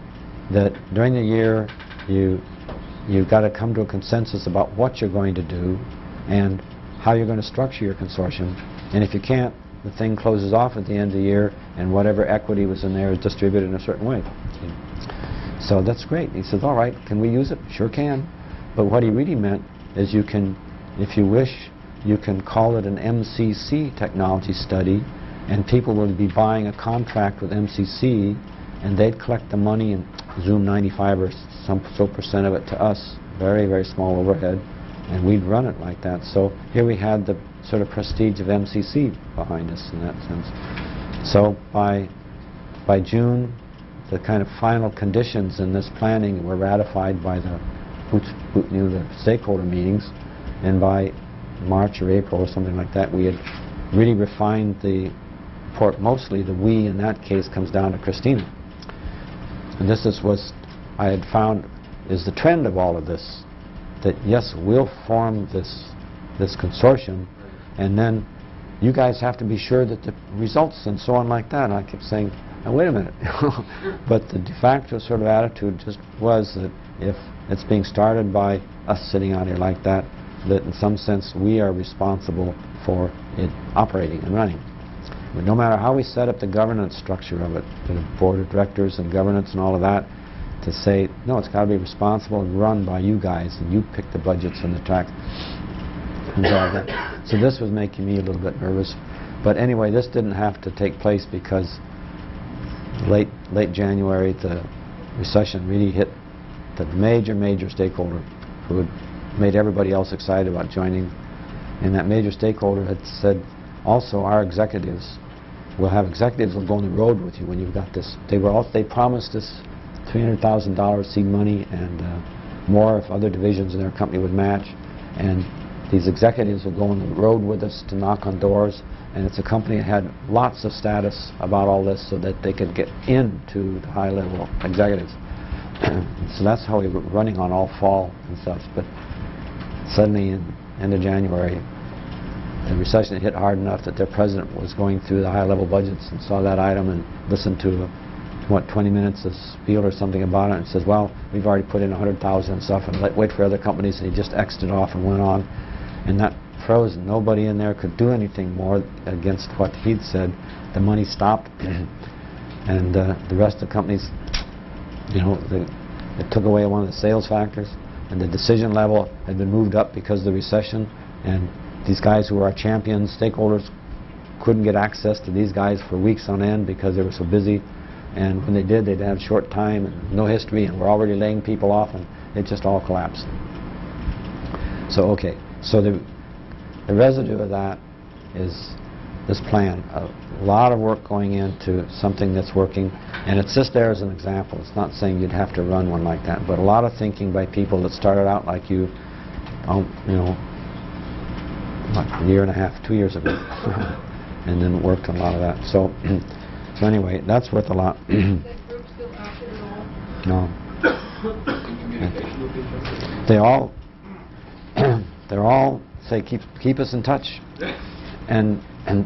that during the year you've got to come to a consensus about what you're going to do and how you're going to structure your consortium. And if you can't, the thing closes off at the end of the year, and whatever equity was in there is distributed in a certain way. So that's great. He says, all right, can we use it? Sure can. But what he really meant is you can, if you wish, you can call it an MCC technology study, and people will be buying a contract with MCC, and they'd collect the money and zoom 95 or some % of it to us, very, very small overhead, and we'd run it like that. So here we had the sort of prestige of MCC behind us in that sense. So by June, the kind of final conditions in this planning were ratified by the stakeholder meetings, and by March or April or something like that, we had really refined the report. Mostly the we in that case comes down to Christina. And this is what I had found is the trend of all of this, that yes, we'll form this consortium, and then you guys have to be sure that the results and so on like that. And I kept saying, now wait a minute. But the de facto sort of attitude just was that if it's being started by us sitting out here like that, that in some sense we are responsible for it operating and running. But no matter how we set up the governance structure of it, the board of directors and governance and all of that, to say, no, it's got to be responsible and run by you guys, and you pick the budgets and the tax and all of that. So this was making me a little bit nervous. But anyway, this didn't have to take place because late January, the recession really hit the major stakeholder who had made everybody else excited about joining. And that major stakeholder had said, also our executives, we'll have executives who will go on the road with you when you've got this. They promised us $300,000 seed money and more if other divisions in their company would match. And these executives will go on the road with us to knock on doors. And it's a company that had lots of status about all this so that they could get into the high-level executives. So that's how we were running on all fall and stuff. But suddenly, in end of January, the recession hit hard enough that their president was going through the high-level budgets and saw that item and listened to 20 minutes of spiel or something about it, and says, well, we've already put in 100,000 and stuff, and wait for other companies, and he just exited off and went on. And that froze, and nobody in there could do anything more against what he'd said. The money stopped, and the rest of the companies, you know, it took away one of the sales factors, and the decision level had been moved up because of the recession, and these guys who were our champions, stakeholders, couldn't get access to these guys for weeks on end because they were so busy, and when they did, they'd have short time and no history, and we're already laying people off, and it just all collapsed. So okay, so the residue of that is this plan. A lot of work going into something that's working, and it's just there as an example. It's not saying you'd have to run one like that, but a lot of thinking by people that started out like you know, like a year and a half, 2 years ago, and then worked on a lot of that. So, so anyway, that's worth a lot. Is that group still active at all? No. They're all say keep us in touch, and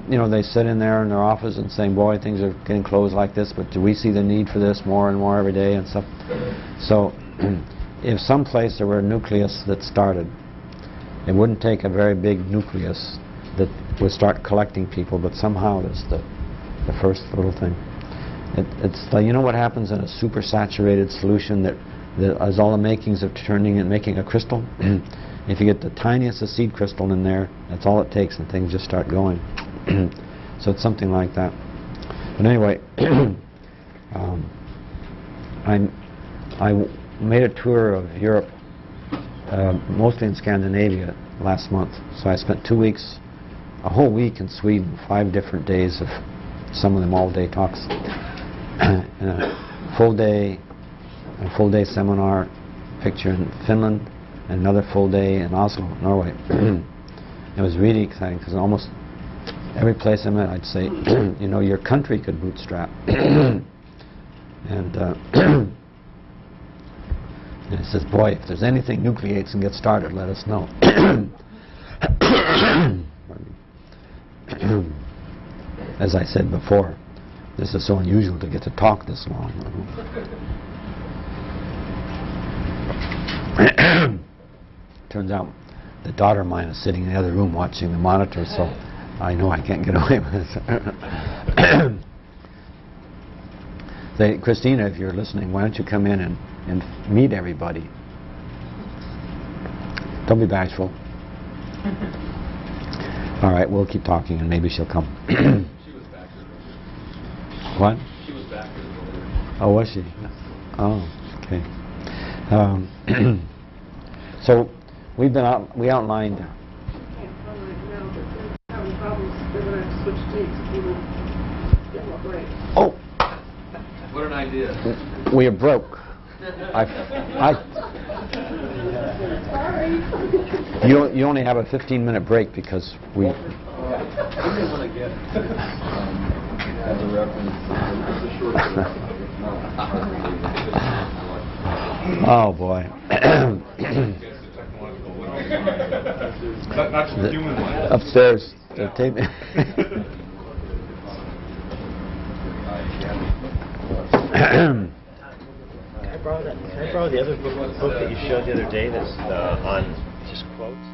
you know, they sit in there in their office and saying, boy, things are getting closed like this, but do we see the need for this more and more every day and stuff. So if someplace there were a nucleus that started, it wouldn't take a very big nucleus that would start collecting people, but somehow there's the first little thing. It's like, you know what happens in a super saturated solution that has all the makings of turning and making a crystal? If you get the tiniest of seed crystal in there, that's all it takes, and things just start going. So it's something like that. But anyway, I made a tour of Europe, mostly in Scandinavia, last month. So I spent 2 weeks, a whole week in Sweden, 5 different days of some of them all-day talks, and a full day seminar picture in Finland, and another full day in Oslo, Norway. It was really exciting because almost every place I met, I'd say, you know, your country could bootstrap. And it says, boy, if there's anything nucleates and gets started, let us know. as I said before, this is so unusual to get to talk this long. Turns out the daughter of mine is sitting in the other room watching the monitor, so I know I can't get away with it. Say, Christina, if you're listening, why don't you come in and meet everybody? Don't be bashful. All right, we'll keep talking and maybe she'll come. She was back there. What? She was back there. Oh, was she? Oh, okay. So we outlined. Oh. What an idea. We are broke. You only have a 15-minute break because we. As a reference, it's a short Oh boy. Not just the human one. Upstairs. The tape. Can I borrow the other book that you showed the other day that's on just quotes?